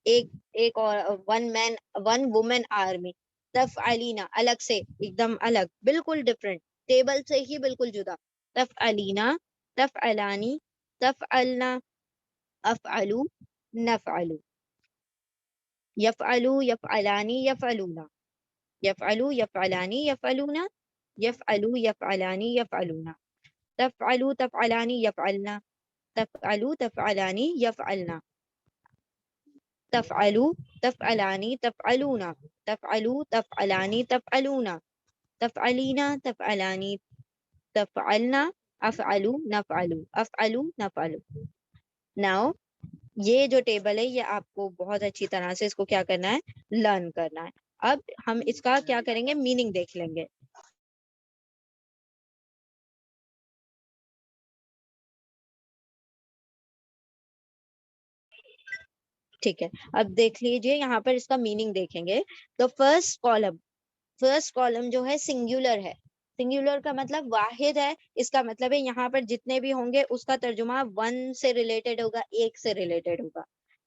ایک اور ون وومن آرمی. تفعلینا الگ سے, ایک دم الگ, بالکل ڈفرنٹ, ٹیبل سے ہی بالکل جدا. تفعلینا, تفعلانی, تفعلنا, افعلو, نفعلو. یفعلو, یفعلانی, یفعلونا, یفعلو, یفعلانی, یفعلونا, یفعلو, یفعلانی, یفعلونا, تفعلو, تفعلانی, یفعلنا, تفعلو, تفعلانی, یفعلنا, تفعلو, تفعلانی, تفعلونا, تفعلو, تفعلانی, تفعلونا, تفعلینا, تفعلانی, تفعلنا, افعلو, نفعلو, افعلو, نفعلو. ناؤ یہ جو ٹیبل ہے یہ آپ کو بہت اچھی طرح سے اس کو کیا کرنا ہے, لرن کرنا ہے. اب ہم اس کا کیا کریں گے, میننگ دیکھ لیں گے. ٹھیک ہے, اب دیکھ لیجئے یہاں پر اس کا میننگ دیکھیں گے. تو فرسٹ کالم جو ہے سنگولر ہے. سنگولر کا مطلب واحد ہے, اس کا مطلب ہے یہاں پر جتنے بھی ہوں گے اس کا ترجمہ ون سے ریلیٹڈ ہوگا, ایک سے ریلیٹڈ ہوگا.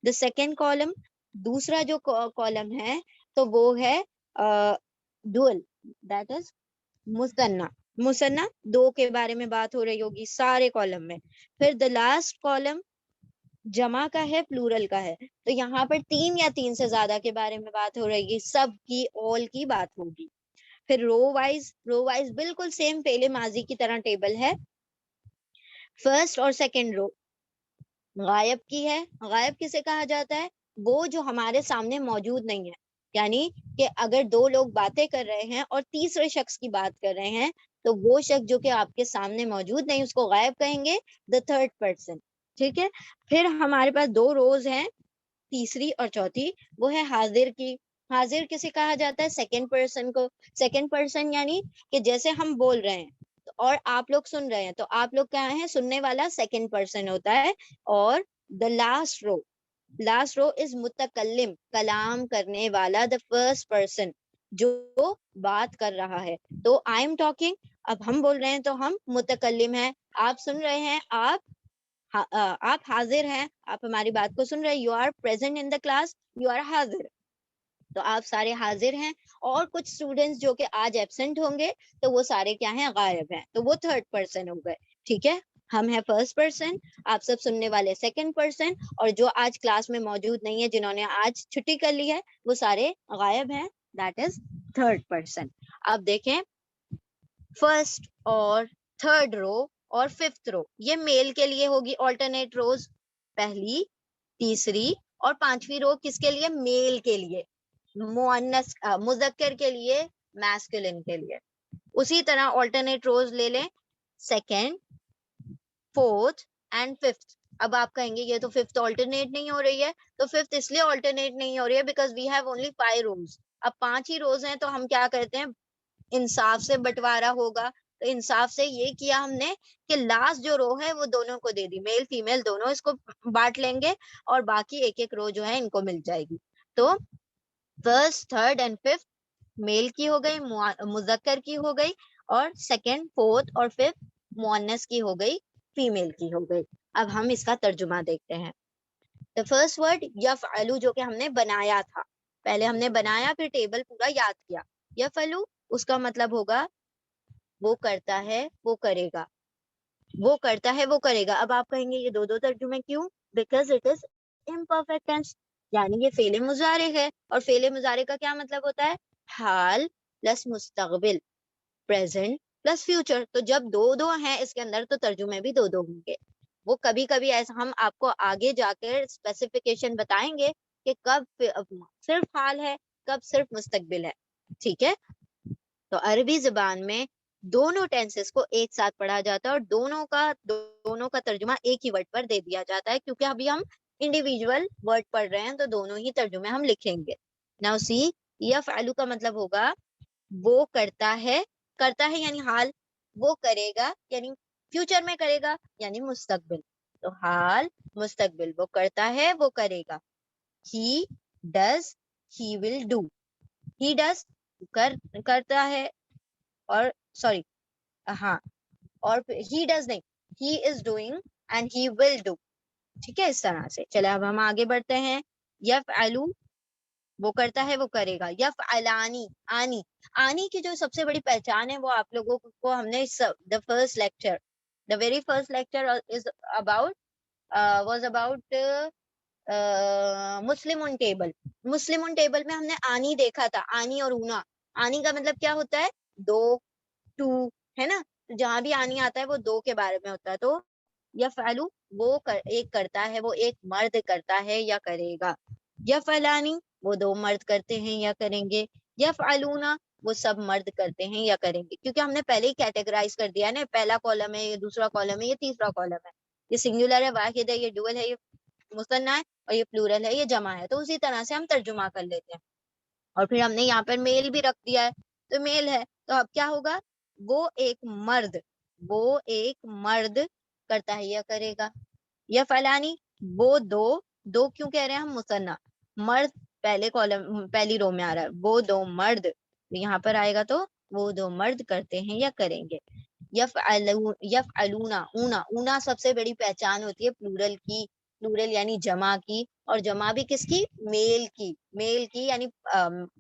دا سیکنڈ کالم, دوسرا جو کالم ہے تو وہ ہے ڈوئل, دیٹ از مثنیٰ. مثنیٰ دو کے بارے میں بات ہو رہی ہوگی سارے کالم میں. پھر دا لاسٹ کالم جمع کا ہے, پلورل کا ہے, تو یہاں پر تین یا تین سے زیادہ کے بارے میں بات ہو رہی ہے, سب کی, آل کی بات ہوگی. پھر رو وائز بالکل سیم پہلے ماضی کی طرح ٹیبل ہے. فرسٹ اور سیکنڈ رو غائب کی ہے. غائب کسے کہا جاتا ہے, وہ جو ہمارے سامنے موجود نہیں ہے. یعنی کہ اگر دو لوگ باتیں کر رہے ہیں اور تیسرے شخص کی بات کر رہے ہیں تو وہ شخص جو کہ آپ کے سامنے موجود نہیں, اس کو غائب کہیں گے, دا تھرڈ پرسن. ٹھیک ہے, پھر ہمارے پاس دو روز ہیں, تیسری اور چوتھی, وہ ہے حاضر کی. حاضر کسے کہا جاتا ہے, سیکنڈ پرسن کو. سیکنڈ پرسن یعنی کہ جیسے ہم بول رہے ہیں اور آپ لوگ سن رہے ہیں, تو آپ لوگ کیا ہیں, سننے والا سیکنڈ پرسن ہوتا ہے. اور دا لاسٹ رو از متکلم, کلام کرنے والا, دا فرسٹ پرسن جو بات کر رہا ہے. تو آئی ایم ٹاکنگ, اب ہم بول رہے ہیں تو ہم متکلم ہیں, آپ سن رہے ہیں, آپ حاضر ہیں, آپ ہماری بات کو سن رہے ہیں, you are present in the class, you are حاضر. تو آپ سارے حاضر ہیں. اور کچھ اسٹوڈینٹس جو کہ آج ایبسنٹ ہوں گے تو وہ سارے کیا ہیں, غائب ہیں, تو وہ تھرڈ پرسن ہو گئے. ٹھیک ہے, ہم ہیں فرسٹ پرسن, آپ سب سننے والے سیکنڈ پرسن, اور جو آج کلاس میں موجود نہیں ہے, جنہوں نے آج چھٹی کر لی ہے, وہ سارے غائب ہیں, دیٹ از تھرڈ پرسن. اب دیکھیں فرسٹ اور تھرڈ رو اور ففتھ رو, یہ میل کے لیے ہوگی آلٹرنیٹ روز. پہلی, تیسری اور پانچویں رو کس کے لیے, میل کے لیے. مؤنث مذکر کے لیے, میسکولن کے لیے. اسی طرح آلٹرنیٹ روز لے لیں, سیکنڈ, فورتھ اینڈ ففتھ. اب آپ کہیں گے یہ تو ففتھ آلٹرنیٹ نہیں ہو رہی ہے. تو ففتھ اس لیے آلٹرنیٹ نہیں ہو رہی ہے بیکاز وی ہیو اونلی 5 روز. اب 5 ہی روز ہیں, تو ہم کیا کرتے ہیں, انصاف سے بٹوارا ہوگا. تو انصاف سے یہ کیا ہم نے کہ لاسٹ جو رو ہے وہ دونوں کو دے دی, میل فیمیل دونوں اس کو بانٹ لیں گے, اور باقی ایک ایک رو جو ہے ان کو مل جائے گی. تو فرسٹ, تھرڈ اینڈ ففتھ میل کی ہو گئی, مذکر کی ہو گئی, اور سیکنڈ, فورتھ اور ففتھ مؤنث کی ہو گئی, فیمیل کی ہو گئی. اب ہم اس کا ترجمہ دیکھتے ہیں. The first word یفعلو, جو کہ ہم نے بنایا تھا, پہلے ہم نے بنایا پھر ٹیبل پورا یاد کیا. یفعلو اس کا مطلب ہوگا وہ کرتا ہے, وہ کرے گا, وہ کرتا ہے, وہ کرے گا. اب آپ کہیں گے یہ دو ترجمے کیوں, because it is imperfect tense, یعنی یہ فعل مضارع ہے, اور فعل مضارع کا کیا مطلب ہوتا ہے, حال پلس مستقبل, پریزنٹ پلس فیوچر. تو جب دو ہیں اس کے اندر تو ترجمے بھی دو ہوں گے. وہ کبھی کبھی ایسا ہم آپ کو آگے جا کر اسپیسیفیکیشن بتائیں گے کہ کب صرف حال ہے, کب صرف مستقبل ہے. ٹھیک ہے, تو عربی زبان میں دونوں ٹینسز کو ایک ساتھ پڑھا جاتا ہے, اور دونوں کا ترجمہ ایک ہی ورڈ پر دے دیا جاتا ہے, کیونکہ ابھی ہم انڈیویجول ورڈ پڑھ رہے ہیں تو دونوں ہی ترجمے ہم لکھیں گے. ناؤ سی, یفعلو کا مطلب ہوگا وہ کرتا ہے یعنی حال, وہ کرےگا یعنی فیوچر میں کرے گا یعنی مستقبل. تو حال مستقبل, وہ کرتا ہے وہ کرے گا. He does, he will do. He does کرتا ہے, اور سوری ہاں, اور he does نہیں, he is doing and he will do. ٹھیک ہے, اس طرح سے. چلے اب ہم آگے بڑھتے ہیں. یفعلو, وہ کرتا ہے وہ کرے گا. یفعلانی, آنی کی جو سب سے بڑی پہچان ہے وہ آپ لوگوں کو ہم نے the very first lecture is about was about Muslim table. Muslim table میں ہم نے آنی دیکھا تھا, آنی اور اونا. آنی کا مطلب کیا ہوتا ہے؟ دو, ٹو, ہے نا. جہاں بھی آنی آتا ہے وہ دو کے بارے میں ہوتا ہے. تو یفعلو, وہ ایک کرتا ہے, وہ ایک مرد کرتا ہے یا کرے گا. یفعلانی, وہ دو مرد کرتے ہیں یا کریں گے. یفعلونا, وہ سب مرد کرتے ہیں یا کریں گے. کیونکہ ہم نے پہلے ہی کیٹیگرائز کر دیا ہے نا, پہلا کالم ہے, یہ دوسرا کالم ہے, یہ تیسرا کالم ہے, یہ سنگولر ہے, واحد ہے, یہ ڈوئل ہے, یہ مثنیٰ ہے, اور یہ پلورل ہے, یہ جمع ہے. تو اسی طرح سے ہم ترجمہ کر لیتے ہیں. اور پھر ہم نے یہاں پر میل بھی رکھ دیا ہے, تو میل ہے, تو اب کیا ہوگا؟ وہ ایک مرد کرتا ہے یا کرے گا. یا فلانی, وہ دو کیوں کہہ رہے ہیں ہم؟ مثنیٰ, مرد پہلے کالم پہلی رو میں آ رہا ہے, وہ دو مرد, یہاں پر آئے گا تو وہ دو مرد کرتے ہیں یا کریں گے. یفعلونا, اونا سب سے بڑی پہچان ہوتی ہے پلورل کی, پلورل یعنی جمع کی, اور جمع بھی کس کی؟ میل کی یعنی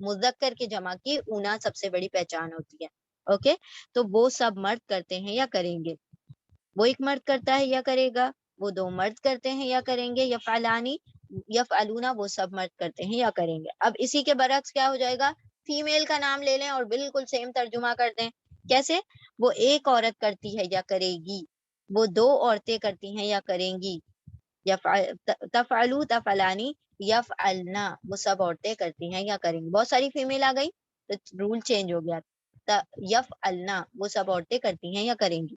مذکر کی جمع کی اونا سب سے بڑی پہچان ہوتی ہے. اوکے, تو وہ سب مرد کرتے ہیں یا کریں گے. وہ ایک مرد کرتا ہے یا کرے گا, وہ دو مرد کرتے ہیں یا کریں گے. یفعلانی, یفعلونا, وہ سب مرد کرتے ہیں یا کریں گے. اب اسی کے برعکس کیا ہو جائے گا؟ فیمیل کا نام لے لیں اور بالکل سیم ترجمہ کر دیں. کیسے؟ وہ ایک عورت کرتی ہے یا کرے گی, وہ دو عورتیں کرتی ہیں یا کریں گی. تفعلو, تفعلانی, یفعلنا, وہ سب عورتیں کرتی ہیں یا کریں گی. بہت ساری فیمیل آ گئی تو رول چینج ہو گیا. یفعلنا, وہ سب عورتیں کرتی ہیں یا کریں گی.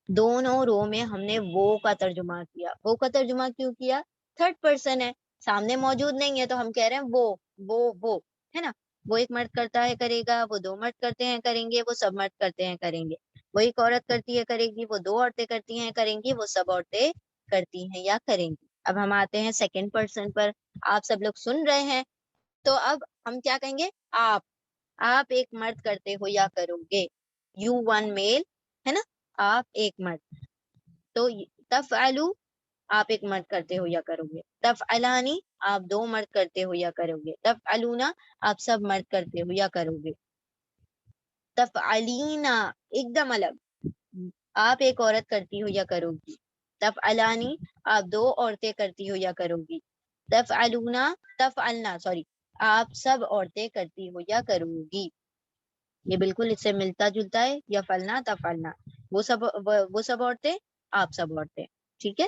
دونوں رو میں ہم نے وہ کا ترجمہ کیا. وہ کا ترجمہ کیوں کیا؟ تھرڈ پرسن ہے, سامنے موجود نہیں ہے, تو ہم کہہ رہے ہیں وہ ہے نا. وہ ایک مرد کرتا ہے کرے گا, وہ دو مرد کرتے ہیں کریں گے, وہ سب مرد کرتے ہیں کریں گے. وہ ایک عورت کرتی ہے کرے گی, وہ دو عورتیں کرتی ہیں کریں گی, وہ سب عورتیں کرتی ہیں یا کریں گی. اب ہم آتے ہیں سیکنڈ پرسن پر. آپ سب لوگ سن رہے ہیں, تو اب ہم کیا کہیں گے؟ آپ ایک مرد کرتے ہو یا کرو گے. یو ون میل, ہے نا, آپ ایک مرد. تو تفعلو, آپ ایک مرد کرتے ہو یا کرو گے. تفعلانی, آپ دو مرد کرتے ہو یا کرو گے. تفعلونا, آپ سب مرد کرتے ہو یا کرو گے. تفعلینا, ایک دم الگ, آپ ایک عورت کرتی ہو یا کرو گی. تفعلانی, آپ دو عورتیں کرتی ہو یا کرو گی. تفعلنا, آپ سب عورتیں کرتی ہو یا کرو گی. یہ بالکل اس سے ملتا جلتا ہے. یا فلنا تفعلنا, وہ سب عورتیں, آپ سب عورتیں. ٹھیک ہے,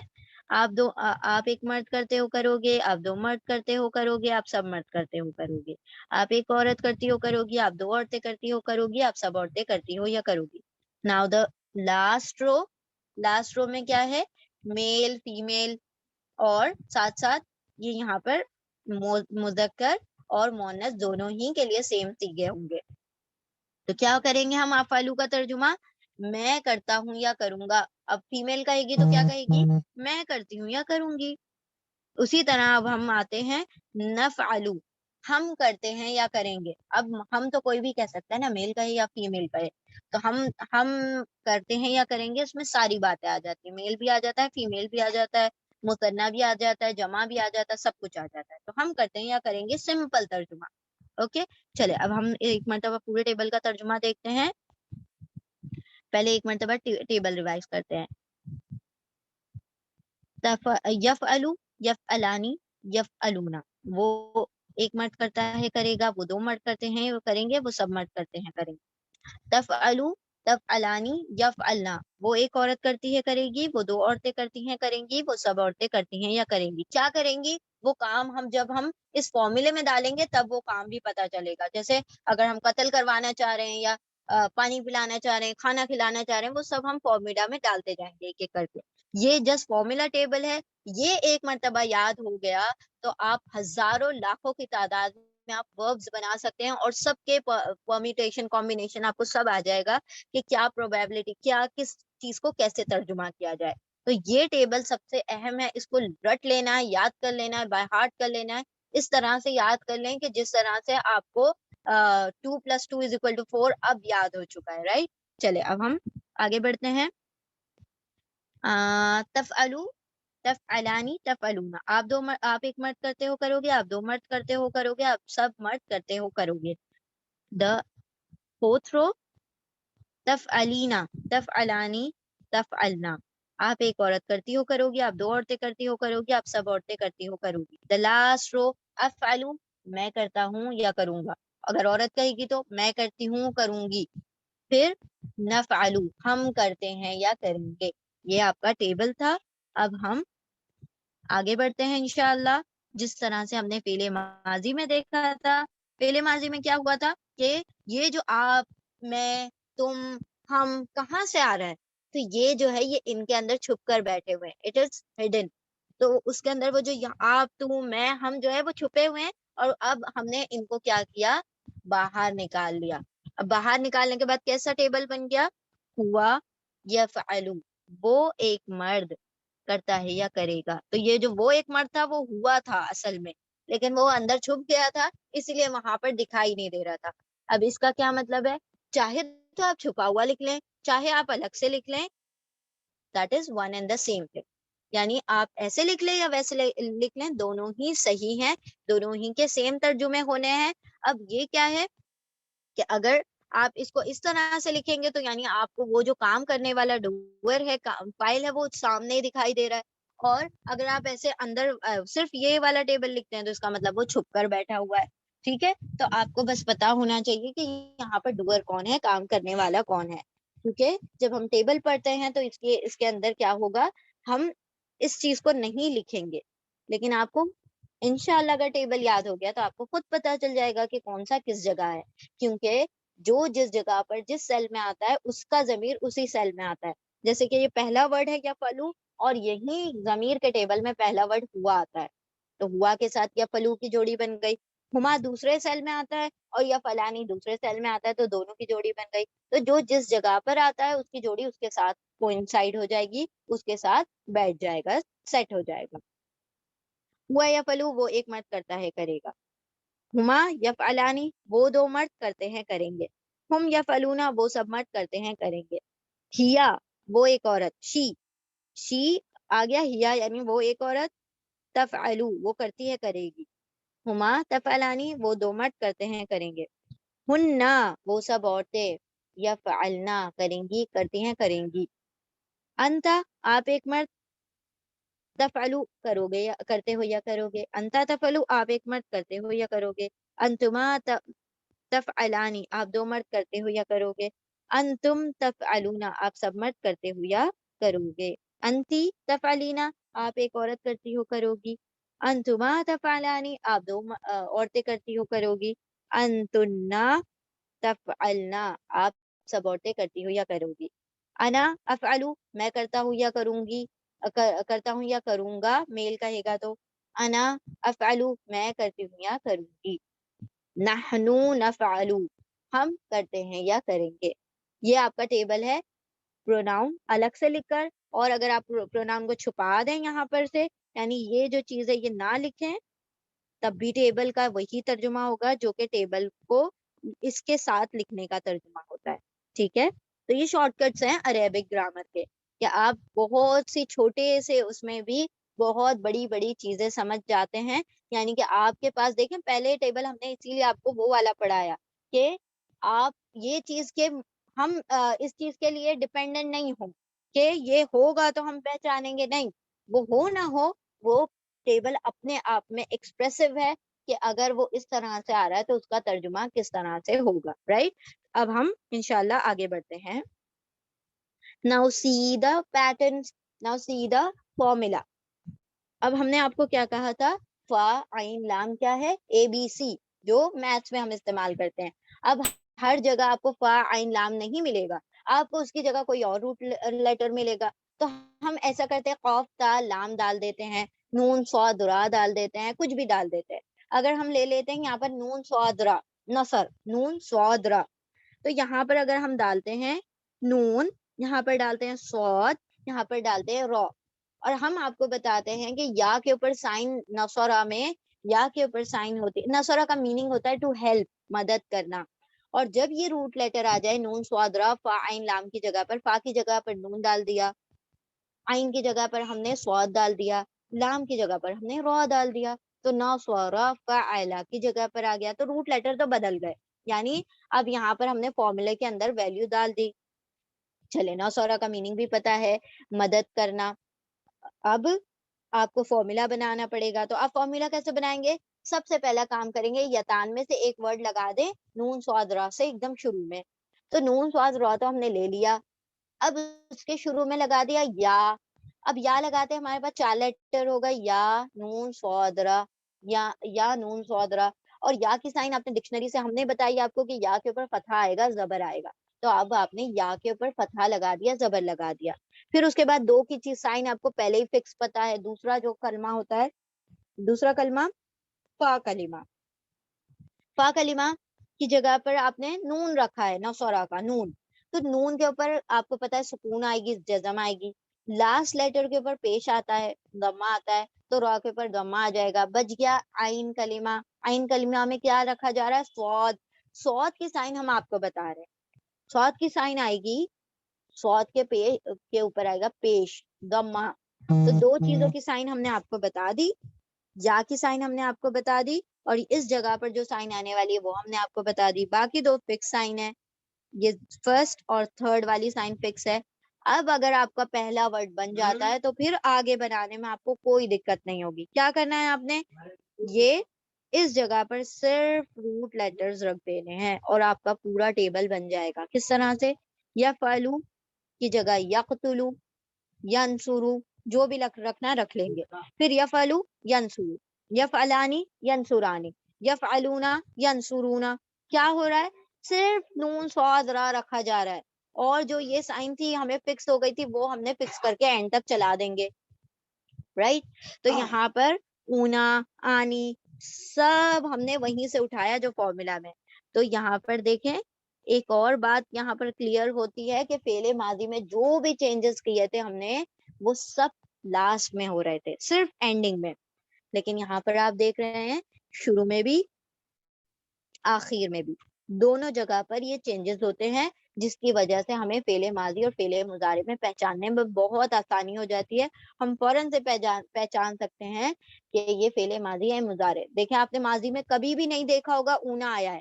آپ ایک مرد کرتے ہو کرو گے, آپ دو مرد کرتے ہو کرو گے, آپ سب مرد کرتے ہو کرو گے. آپ ایک عورت کرتی ہو کرو گی, آپ دو عورتیں کرتی ہو کرو گی, آپ سب عورتیں کرتی ہو یا کرو گی. ناؤ دا لاسٹ رو میں کیا ہے؟ میل, فیمیل, اور ساتھ ساتھ یہ یہاں پر مذکر اور مؤنث دونوں ہی کے لیے سیم صیغے ہوں گے. تو کیا کریں گے ہم افعلو کا ترجمہ؟ میں کرتا ہوں یا کروں گا. اب فیمیل کہے گی تو کیا کہے گی؟ میں کرتی ہوں یا کروں گی. اسی طرح اب ہم آتے ہیں نفعلو, ہم کرتے ہیں یا کریں گے. اب ہم تو کوئی بھی کہہ سکتا ہے نا, میل کہے یا فیمیل کہے, تو ہم کرتے ہیں یا کریں گے, اس میں ساری باتیں آ جاتی ہیں. میل بھی آ جاتا ہے, فیمیل بھی آ جاتا ہے, مثنیٰ بھی آ جاتا ہے, جمع بھی آ جاتا ہے, سب کچھ آ جاتا ہے. تو ہم کرتے ہیں یا کریں گے, سمپل ترجمہ. اوکے, چلے اب ہم ایک مرتبہ پورے ٹیبل کا ترجمہ دیکھتے ہیں. پہلے ایک مرتبہ ٹیبل ریوائز کرتے ہیں. یفعلو, یفعلانی, یفعلونا, وہ ایک مرد کرتا ہے کرے گا, وہ دو مرد کرتے ہیں وہ کریں گے, وہ سب مرد کرتے ہیں کریں گے. تفعلو, تفعلانی, یفعلنا, وہ ایک عورت کرتی ہے کرے گی, وہ دو عورتیں کرتی ہیں کریں گی, وہ سب عورتیں کرتی ہیں یا کریں گی. کیا کریں گی؟ وہ کام جب ہم اس فارمولے میں ڈالیں گے تب وہ کام بھی پتا چلے گا. جیسے اگر ہم قتل کروانا چاہ رہے ہیں یا پانی پلانا چاہ رہے ہیں, کھانا کھلانا چاہ رہے ہیں, وہ سب ہم فارمولا میں ڈالتے جائیں گے ایک ایک کر کے. یہ جسٹ فارمولا ٹیبل ہے, یہ ایک مرتبہ یاد ہو گیا تو آپ ہزاروں لاکھوں کی تعداد میں آپ verbs بنا سکتے ہیں اور سب کے permutation combination آپ کو سب آ جائے گا کہ کیا probability، کیا کس چیز کو کیسے ترجمہ کیا جائے. تو یہ ٹیبل سب سے اہم ہے، اس کو رٹ لینا ہے، یاد کر لینا ہے، بائی ہارٹ کر لینا ہے. اس طرح سے یاد کر لیں کہ جس طرح سے آپ کو 2+2=4 اب یاد ہو چکا ہے، رائٹ. چلے اب ہم آگے بڑھتے ہیں. تفعلو، تفعلانی، تفعلون. آپ ایک مرد کرتے ہو کرو گے، آپ دو مرد کرتے ہو کرو گے، آپ سب مرد کرتے ہو کرو گے. the fourth row تفعلینا، تفعلانی، تفعلنا. آپ ایک عورت کرتی ہو کرو گی، آپ دو عورتیں کرتی ہو کرو گی، آپ سب عورتیں کرتی ہو کرو گی. the last row افعلو، میں کرتا ہوں یا کروں گا. اگر عورت کہے گی تو میں کرتی ہوں کروں گی. پھر نفعلو، ہم کرتے ہیں یا کریں گے. یہ آپ کا ٹیبل تھا. اب ہم آگے بڑھتے ہیں انشاءاللہ. جس طرح سے ہم نے فعل ماضی میں دیکھا تھا، فعل ماضی میں کیا ہوا تھا کہ یہ جو آپ، میں، تم، ہم کہاں سے آ رہا ہے؟ تو یہ جو ہے یہ ان کے اندر چھپ کر بیٹھے ہوئے ہیں. It is hidden. تو اس کے اندر وہ جو آپ، تم، میں، ہم جو ہے وہ چھپے ہوئے ہیں. اور اب ہم نے ان کو کیا کیا؟ باہر نکال لیا. اب باہر نکالنے کے بعد کیسا ٹیبل بن گیا؟ ہوا یفعلو، وہ ایک مرد کرتا ہے یا کرے گا. تو یہ جو وہ ایک مرد تھا وہ ہوا تھا اصل میں، لیکن وہ اندر چھپ گیا تھا، اس لیے وہاں پر دکھائی نہیں دے رہا تھا. اب اس کا کیا مطلب ہے؟ چاہے تو آپ چھپا ہوا لکھ لیں، چاہے آپ الگ سے لکھ لیں، that is one and the same thing. یعنی آپ ایسے لکھ لیں یا ویسے لکھ لیں، دونوں ہی صحیح ہیں، دونوں ہی کے سیم ترجمے ہونے ہیں. اب یہ کیا ہے کہ اگر آپ اس کو اس طرح سے لکھیں گے تو یعنی آپ کو وہ جو کام کرنے والا ڈوئر ہے، فائل ہے، وہ سامنے ہی دکھائی دے رہا ہے. اور اگر آپ ایسے اندر صرف یہ والا ٹیبل لکھتے ہیں تو اس کا مطلب وہ چھپ کر بیٹھا ہوا ہے. ٹھیک ہے، تو آپ کو بس پتا ہونا چاہیے کہ یہاں پر ڈوئر کون ہے، کام کرنے والا کون ہے. کیونکہ جب ہم ٹیبل پڑھتے ہیں تو اس کے اندر کیا ہوگا، ہم اس چیز کو نہیں لکھیں گے، لیکن آپ کو انشاءاللہ اگر ٹیبل یاد ہو گیا تو آپ کو خود پتا چل جائے گا کہ کون سا کس جگہ ہے. کیونکہ جو جس جگہ پر جس سیل میں آتا ہے اس کا ضمیر اسی سیل میں آتا ہے. جیسے کہ یہ پہلا ورڈ ہے یا فلو، اور یہی ضمیر کے ٹیبل میں پہلا ورڈ ہوا آتا ہے. تو ہوا کے ساتھ یا فلو کی جوڑی بن گئی. ہما دوسرے سیل میں آتا ہے اور یا فلانی دوسرے سیل میں آتا ہے، تو دونوں کی جوڑی بن گئی. تو جو جس جگہ پر آتا ہے اس کی جوڑی اس کے ساتھ کوئنسائڈ ہو جائے گی، اس کے ساتھ بیٹھ جائے گا، سیٹ ہو جائے گا. ہوا یا فلو، وہ ایک مرد کرتا ہے کرے گا. ہما یفعلانی، وہ دو مرد کرتے ہیں کریں گے. ہم یفعلونا، وہ سب مرد کرتے ہیں کریں گے. ہیا، وہ ایک عورت. شی آ گیا، ہیا یعنی وہ ایک عورت. تفعلو، وہ کرتی ہے کرے گی. ہما تفعلانی، وہ دو مرد کرتے ہیں کریں گے. ہننا، وہ سب عورتیں. یفعلنا، کریں گی کرتی ہیں کریں گی. انتا، آپ ایک مرد. تفعلو، کرو گے یا کرتے ہو یا کرو گے. انتا تفعلو، آپ ایک مرد کرتے ہو یا کرو گے. انتما تفعلانی، آپ دو مرد کرتے ہو یا کرو گے. انتم تفعلونا، آپ سب مرد کرتے ہو یا کرو گے. انتی تفعلینا، آپ ایک عورت کرتی ہو کرو گی. انتما تفعلانی، آپ دو عورتیں کرتی ہو کرو گی. انتنا تفعلنا، آپ سب عورتیں کرتی ہو یا کرو گی. انا افعلو، میں کرتا ہوں یا کروں گی، کرتا ہوں یا کروں گا، میل کہے گا تو. انا افعلو، میں کرتی ہوں یا کروں گی. نحنو نفعلو، ہم کرتے ہیں یا کریں گے. یہ آپ کا ٹیبل ہے پروناؤن الگ سے لکھ کر. اور اگر آپ پروناؤن کو چھپا دیں یہاں پر سے، یعنی یہ جو چیز ہے یہ نہ لکھیں، تب بھی ٹیبل کا وہی ترجمہ ہوگا جو کہ ٹیبل کو اس کے ساتھ لکھنے کا ترجمہ ہوتا ہے. ٹھیک ہے، تو یہ شارٹ کٹس ہیں عربک گرامر کے، کہ آپ بہت سی چھوٹے سے اس میں بھی بہت بڑی بڑی چیزیں سمجھ جاتے ہیں. یعنی کہ آپ کے پاس دیکھیں، پہلے ٹیبل ہم نے اسی لیے آپ کو وہ والا پڑھایا کہ آپ یہ چیز کے ہم اس چیز کے لیے ڈپینڈنٹ نہیں ہوں کہ یہ ہوگا تو ہم پہچانیں گے. نہیں، وہ ہو نہ ہو، وہ ٹیبل اپنے آپ میں ایکسپریسو ہے کہ اگر وہ اس طرح سے آ رہا ہے تو اس کا ترجمہ کس طرح سے ہوگا. رائٹ. اب ہم انشاءاللہ آگے بڑھتے ہیں. Now see the patterns. Now see the formula. اب ہم نے آپ کو کیا کہا تھا؟ فا عین لام کیا ہے؟ اے بی سی، جو میتھس میں ہم استعمال کرتے ہیں. اب ہر جگہ آپ کو فا عین لام نہیں ملے گا، آپ کو اس کی جگہ کوئی اور روٹ لیٹر ملے گا. تو ہم ایسا کرتے ہیں، قاف تا لام ڈال دیتے ہیں، نون صاد را ڈال دیتے ہیں، کچھ بھی ڈال دیتے ہیں. اگر ہم لے لیتے ہیں یہاں پر نون سوادرا نصر نون سوادرا، تو یہاں پر اگر ہم ڈالتے ہیں نون، یہاں پر ڈالتے ہیں سواد، یہاں پر ڈالتے ہیں را، اور ہم آپ کو بتاتے ہیں کہ یا کے اوپر سائن نصرہ میں، یا کے اوپر سائن ہوتی ہے، نصرہ کا میننگ ہوتا ہے ٹو ہیلپ، مدد کرنا، اور جب یہ روٹ لیٹر آ جائے نون سوادرا فا عین لام کی جگہ پر، فا کی جگہ پر نون ڈال دیا، عین کی جگہ پر ہم نے سواد ڈال دیا، لام کی جگہ پر ہم نے را ڈال دیا، تو نا سورا فعلا کی جگہ پر آ گیا، تو روٹ لیٹر تو بدل گئے، یعنی اب یہاں پر ہم نے فارمولے کے اندر ویلیو ڈال دی۔ چلے نا سورا کا میننگ بھی پتا ہے، مدد کرنا۔ اب آپ کو فارمولا بنانا پڑے گا، تو آپ فارمولا کیسے بنائیں گے؟ سب سے پہلا کام کریں گے یتان میں سے ایک ورڈ لگا دیں نون سواد را سے ایک دم شروع میں، تو نون سواد را تو ہم نے لے لیا، اب اس کے شروع میں لگا دیا یا، اب یا لگاتے ہمارے پاس 4 لیٹر ہوگا، یا نون سوادرا، یا نون سوادرا، اور یا کی سائن آپ نے ڈکشنری سے ہم نے بتائی آپ کو کہ یا کے اوپر فتحہ آئے گا، زبر آئے گا، تو اب آپ نے یا کے اوپر فتحہ لگا دیا، زبر لگا دیا، پھر اس کے بعد دو کی چیز سائن آپ کو پہلے ہی فکس پتا ہے، دوسرا جو کلمہ ہوتا ہے، دوسرا کلمہ فا کلمہ، فا کلمہ کی جگہ پر آپ نے نون رکھا ہے، نصرہ کا نون، تو نون کے اوپر آپ کو پتا ہے سکون آئے گی، جزم آئے گی، لاسٹ لیٹر کے اوپر پیش آتا ہے، ضمہ آتا ہے، تو را کے اوپر ضمہ آ جائے گا، بچ گیا عین کلمہ، عین کلمہ میں کیا رکھا جا رہا ہے؟ صاد، صاد کی سائن ہم آپ کو بتا رہے ہیں، صاد کی سائن آئے گی، صاد کے اوپر آئے گا پیش ضمہ، تو دو چیزوں کی سائن ہم نے آپ کو بتا دی، یا کی سائن ہم نے آپ کو بتا دی، اور اس جگہ پر جو سائن آنے والی ہے وہ ہم نے آپ کو بتا دی، باقی دو فکس سائن ہے، یہ فرسٹ اور تھرڈ والی سائن فکس ہے۔ اب اگر آپ کا پہلا ورڈ بن جاتا ہے تو پھر آگے بنانے میں آپ کو کوئی دقت نہیں ہوگی، کیا کرنا ہے آپ نے؟ یہ اس جگہ پر صرف روٹ لیٹرز رکھ دینے ہیں اور آپ کا پورا ٹیبل بن جائے گا، کس طرح سے؟ یفعلو کی جگہ یقتلو، ینصرو، جو بھی رکھنا رکھ لیں گے، پھر یفعلو ینصرو، یفعلانی ینصرانی، یفعلونا ینصرونا، کیا ہو رہا ہے؟ صرف نون صاد را رکھا جا رہا ہے، اور جو یہ سائن تھی ہمیں فکس ہو گئی تھی وہ ہم نے فکس کر کے اینڈ تک چلا دیں گے، رائٹ؟ تو یہاں پر اونا، آنی، سب ہم نے وہیں سے اٹھایا جو فارمولا میں، تو یہاں پر دیکھیں ایک اور بات یہاں پر کلیئر ہوتی ہے کہ فعل ماضی میں جو بھی چینجز کیے تھے ہم نے وہ سب لاسٹ میں ہو رہے تھے، صرف اینڈنگ میں، لیکن یہاں پر آپ دیکھ رہے ہیں شروع میں بھی آخر میں بھی دونوں جگہ پر یہ چینجز ہوتے ہیں، جس کی وجہ سے ہمیں فعل ماضی اور فعل مضارع میں پہچاننے میں بہت آسانی ہو جاتی ہے، ہم فوراً سے پہچان سکتے ہیں کہ یہ فعل ماضی ہے مضارع۔ دیکھیں آپ نے ماضی میں کبھی بھی نہیں دیکھا ہوگا اونا آیا ہے،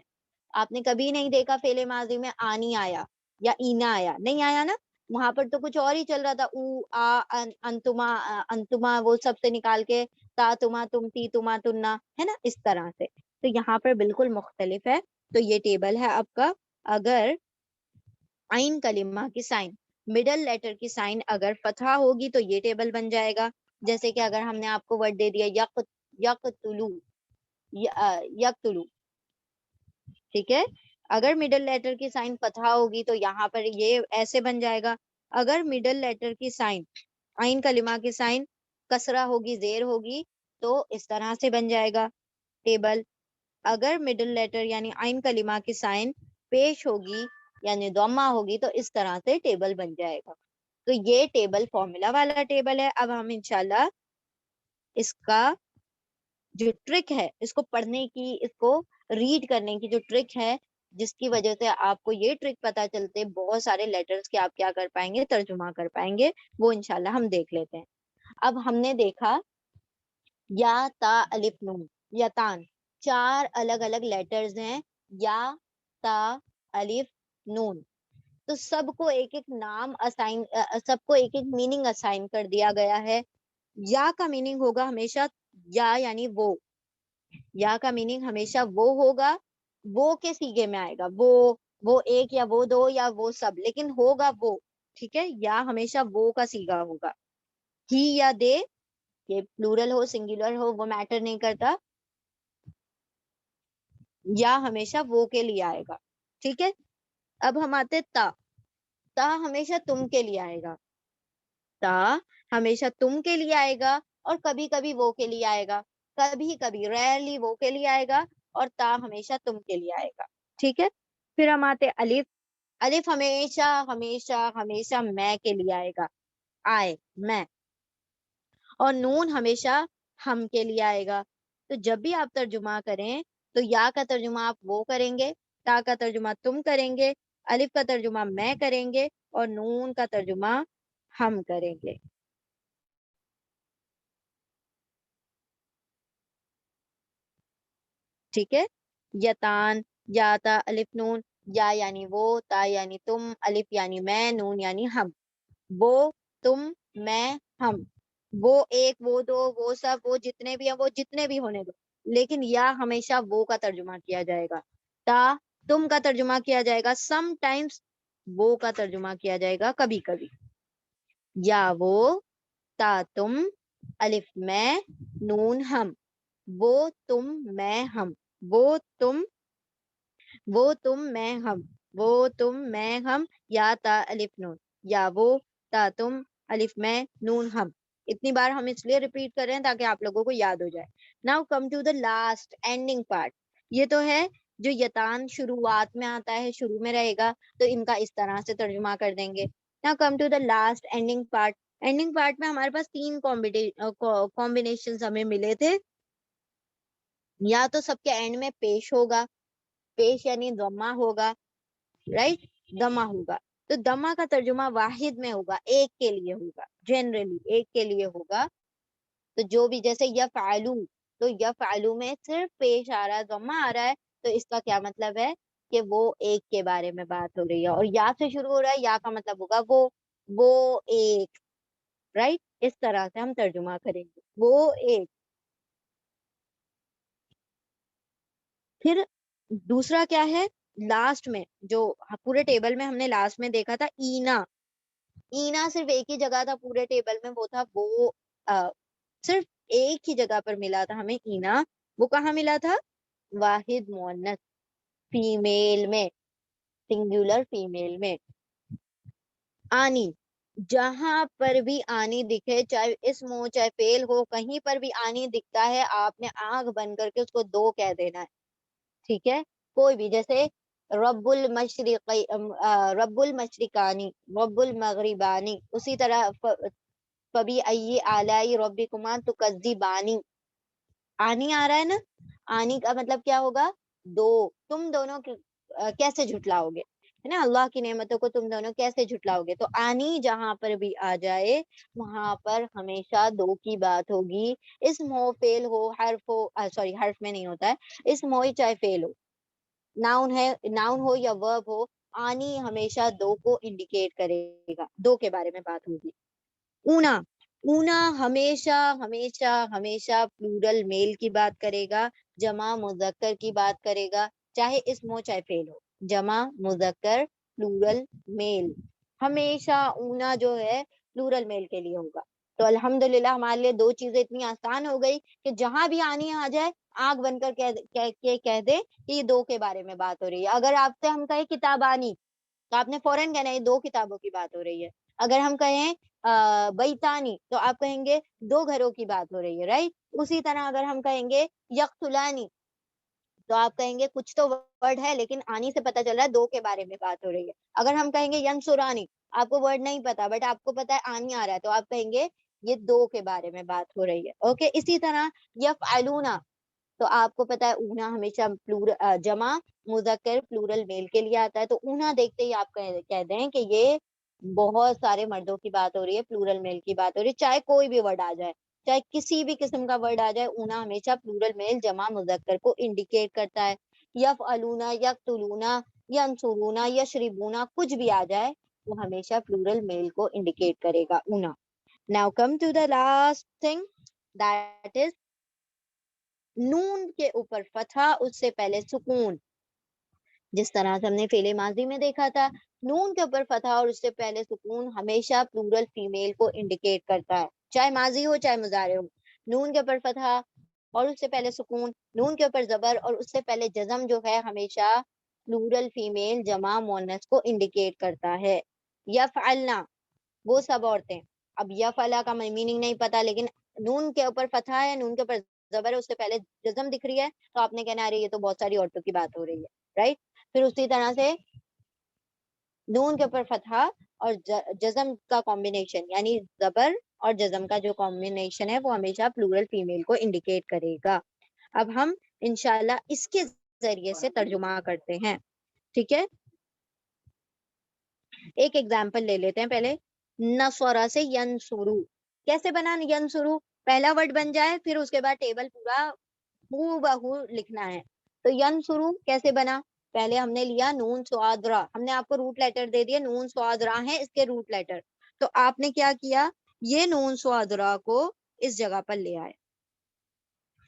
آپ نے کبھی نہیں دیکھا فعل ماضی میں آنی آیا یا اینا آیا، نہیں آیا نا، وہاں پر تو کچھ اور ہی چل رہا تھا، او آ انتما، انتما وہ سب سے نکال کے تا تما تم تی تما تننا، ہے نا، اس طرح سے، تو یہاں پر بالکل مختلف ہے۔ تو یہ ٹیبل ہے آپ کا، اگر عین کلمہ کی سائن مڈل لیٹر کی سائن اگر فتحہ ہوگی تو یہ ٹیبل بن جائے گا، جیسے کہ اگر ہم نے آپ کو ورڈ دے دیا یقتلو، یقتلو، ٹھیک ہے، اگر مڈل لیٹر کی سائن فتحہ ہوگی تو یہاں پر یہ ایسے بن جائے گا، اگر مڈل لیٹر کی سائن عین کلمہ کی سائن کسرہ ہوگی، زیر ہوگی، تو اس طرح سے بن جائے گا ٹیبل، اگر مڈل لیٹر یعنی عین کلمہ کی سائن پیش ہوگی یعنی ضمہ ہوگی تو اس طرح سے ٹیبل بن جائے گا۔ تو یہ ٹیبل فارمولا والا ٹیبل ہے۔ اب ہم انشاءاللہ اس کا جو ٹرک ہے، اس کو پڑھنے کی، اس کو ریڈ کرنے کی جو ٹرک ہے، جس کی وجہ سے آپ کو یہ ٹرک پتا چلتے بہت سارے لیٹرز کے آپ کیا کر پائیں گے، ترجمہ کر پائیں گے، وہ انشاءاللہ ہم دیکھ لیتے ہیں۔ اب ہم نے دیکھا یا تا الف نون، یتان، 4 الگ الگ لیٹرز ہیں، یا تا الف نون، تو سب کو ایک ایک نام اسائن، سب کو ایک ایک میننگ اسائن کر دیا گیا ہے۔ یا کا میننگ ہوگا ہمیشہ یا یعنی وہ، یا کا میننگ ہمیشہ وہ ہوگا، وہ کے سیگے میں آئے گا، وہ ایک یا وہ دو یا وہ سب، لیکن ہوگا وہ، ٹھیک ہے، یا ہمیشہ وہ کا سیگا ہوگا، ہی یا دے، یہ پلورل ہو سنگولر ہو وہ میٹر نہیں کرتا، یا ہمیشہ وہ کے لیے آئے گا، ٹھیک ہے۔ اب ہم آتے تا، تا ہمیشہ تم کے لیے آئے گا، تا ہمیشہ تم کے لیے آئے گا اور کبھی کبھی وہ کے لیے آئے گا، کبھی کبھی ریئرلی وہ کے لیے آئے گا، اور تا ہمیشہ تم کے لیے آئے گا. ٹھیک ہے. پھر ہم آتے الف. الف ہمیشہ ہمیشہ ہمیشہ میں کے لیے آئے گا، آئے میں. اور نون ہمیشہ ہم کے لیے آئے گا. تو جب بھی آپ ترجمہ کریں تو یا کا ترجمہ آپ وہ کریں گے، تا کا ترجمہ تم کریں گے، الف کا ترجمہ میں کریں گے، اور نون کا ترجمہ ہم کریں گے. ٹھیک ہے. یتان، یاتا، الف نون. یا یعنی وہ، تا یعنی تم، الف یعنی میں، نون یعنی ہم. وہ، تم، میں، ہم. وہ ایک، وہ دو، وہ سب، وہ جتنے بھی ہیں، وہ جتنے بھی ہونے دو. لیکن یا ہمیشہ وہ کا ترجمہ کیا جائے گا. تا تم کا ترجمہ کیا جائے گا. سم ٹائمس وہ کا ترجمہ کیا جائے گا، کبھی کبھی. یا وہ، تا تم، الف میں، نون ہم. وہ، تم، میں، ہم. وہ تم، وہ تم، میں، ہم. وہ تم، میں، ہم. یا تا الف نون. یا وہ، تا تم، الف میں، نون ہم. اتنی بار ہم اس لیے ریپیٹ کر رہے ہیں تاکہ آپ لوگوں کو یاد ہو جائے. Now come to the last ending part. یہ تو ہے جو یتان شروعات میں آتا ہے، شروع میں رہے گا، تو ان کا اس طرح سے ترجمہ کر دیں گے. Now come to the last ending part. Ending part میں ہمارے پاس 3 کمبینیشن ہمیں ملے تھے. یا تو سب کے اینڈ میں پیش ہوگا، پیش یعنی ضمہ ہوگا، رائٹ، ضمہ ہوگا. تو ضمہ کا ترجمہ واحد میں ہوگا، ایک کے لیے ہوگا، جنرلی ایک کے لیے ہوگا. تو جو بھی جیسے یفعلو، تو یفعلو میں صرف پیش آ رہا ہے، ضمہ آ رہا ہے، تو اس کا کیا مطلب ہے کہ وہ ایک کے بارے میں بات ہو رہی ہے. اور یا سے شروع ہو رہا ہے، یا کا مطلب ہوگا وہ ایک، رائٹ. اس طرح سے ہم ترجمہ کریں گے، وہ ایک. پھر دوسرا کیا ہے لاسٹ میں، جو پورے ٹیبل میں ہم نے لاسٹ میں دیکھا تھا، اینا. اینا صرف ایک ہی جگہ تھا پورے ٹیبل میں، وہ تھا وہ، صرف ایک ہی جگہ پر ملا تھا ہمیں اینا. وہ کہاں ملا تھا؟ واحد مؤنث، فیمیل میں، سنگولر فیمیل میں. آنی، جہاں پر بھی آنی دکھے، چاہے اسم ہو چاہے فعل ہو، کہیں پر بھی آنی دکھتا ہے، آپ نے آنکھ بند کر کے اس کو دو کہہ دینا ہے. ٹھیک ہے. کوئی بھی، جیسے رب المشرقی، رب المشرقانی، رب المغربانی. اسی طرح فبی ای آلائی ربکما تکذبانی. آنی آ رہا ہے نا، آنی کا مطلب کیا ہوگا؟ دو. تم دونوں کیسے جھٹلاؤ گے، ہے نا، اللہ کی نعمتوں کو تم دونوں کیسے جھٹلاؤ گے. تو آنی جہاں پر بھی آ جائے وہاں پر ہمیشہ دو کی بات ہوگی. اسم ہو، فعل ہو، حرف ہو، سوری حرف میں نہیں ہوتا ہے، اسم ہو چاہے فعل ہو، ناؤن ہے، ناؤن ہو یا ورب ہو، آنی ہمیشہ دو کو انڈیکیٹ کرے گا، دو کے بارے میں بات ہوگی. اونا، اونا ہمیشہ ہمیشہ ہمیشہ پلورل میل کی بات کرے گا، جمع مذکر کی بات کرے گا، چاہے اسم ہو چاہے فعل ہو. جمع مذکر پلورل میل، ہمیشہ اونا جو ہے پلورل میل کے لیے ہوگا. تو الحمدللہ ہمارے لیے دو چیزیں اتنی آسان ہو گئی کہ جہاں بھی آنی آ جائے آنکھ بن کر کہہ دے کہ یہ دو کے بارے میں بات ہو رہی ہے. اگر آپ سے ہم کہیں کتابانی تو آپ نے فوراً کہنا ہے دو کتابوں کی بات ہو رہی ہے. اگر ہم کہیں بیتانی تو آپ کہیں گے دو گھروں کی بات ہو رہی ہے، رائٹ. اسی طرح اگر ہم کہیں گے یقتلانی تو آپ کہیں گے کچھ تو ورڈ ہے لیکن آنی سے پتہ چل رہا ہے دو کے بارے میں بات ہو رہی ہے. اگر ہم کہیں گے ینصرانی، آپ کو ورڈ نہیں پتا بٹ آپ کو پتا ہے آنی آ رہا ہے، تو آپ کہیں گے یہ دو کے بارے میں بات ہو رہی ہے. اوکے. اسی طرح یفعلونا، تو آپ کو پتا ہے اونا ہمیشہ جمع مذکر پلورل میل کے لیے آتا ہے. تو اونا دیکھتے ہی آپ کہہ دیں کہ یہ بہت سارے مردوں کی بات ہو رہی ہے، پلورل میل کی بات ہو رہی ہے. چاہے کوئی بھی ورڈ آ جائے، چاہے کسی بھی قسم کا ورڈ آ جائے، اونا ہمیشہ پلورل میل جمع مذکر کو انڈیکیٹ کرتا ہے. یفعلونا، یقتلونا، ینصرونا، یشربونا، کچھ بھی آ جائے وہ ہمیشہ پلورل میل کو انڈیکیٹ کرے گا، اونا. Now come to the last thing, that is نون کے اوپر فتحہ، اس سے پہلے سکون. جس طرح سے ہم نے فعل ماضی میں دیکھا تھا، نون کے اوپر فتحہ اور اس سے پہلے سکون ہمیشہ پلورل فیمیل کو انڈیکیٹ کرتا ہے، چاہے ماضی ہو چاہے مضارع ہو. نون کے اوپر فتحہ اور اس سے پہلے سکون، نون کے اوپر زبر اور اس سے پہلے جزم جو ہے ہمیشہ پلورل فیمیل جمع مؤنث کو انڈیکیٹ کرتا ہے. یفعلنا، وہ سب عورتیں. اب یفعلا کا میننگ نہیں پتا، لیکن نون کے اوپر فتحہ ہے، نون کے اوپر زبر ہے اس سے پہلے جزم دکھ رہی ہے تو آپ نے کہنا ارے یہ تو بہت ساری عورتوں کی بات ہو رہی ہے, رائٹ. پھر اسی طرح سے نون کے اوپر فتحہ اور جزم کا کمبینیشن, یعنی زبر اور جزم کا جو کمبینیشن ہے وہ ہمیشہ پلورل فیمیل کو انڈیکیٹ کرے گا. اب ہم انشاءاللہ اس کے ذریعے سے ترجمہ کرتے ہیں, ٹھیک ہے. ایک ایگزامپل لے لیتے ہیں پہلے, نصرہ سے ینصرو. کیسے بنا ینصرو؟ پہلا ورڈ بن جائے پھر اس کے بعد ٹیبل پورا ہو بہو لکھنا ہے. تو ینصرو کیسے بنا؟ پہلے ہم نے لیا نون سواد را, ہم نے آپ کو روٹ لیٹر دے دیا, نون سواد را ہے اس کے روٹ لیٹر. تو آپ نے کیا کیا, یہ نون سواد را کو اس جگہ پر لے آئے,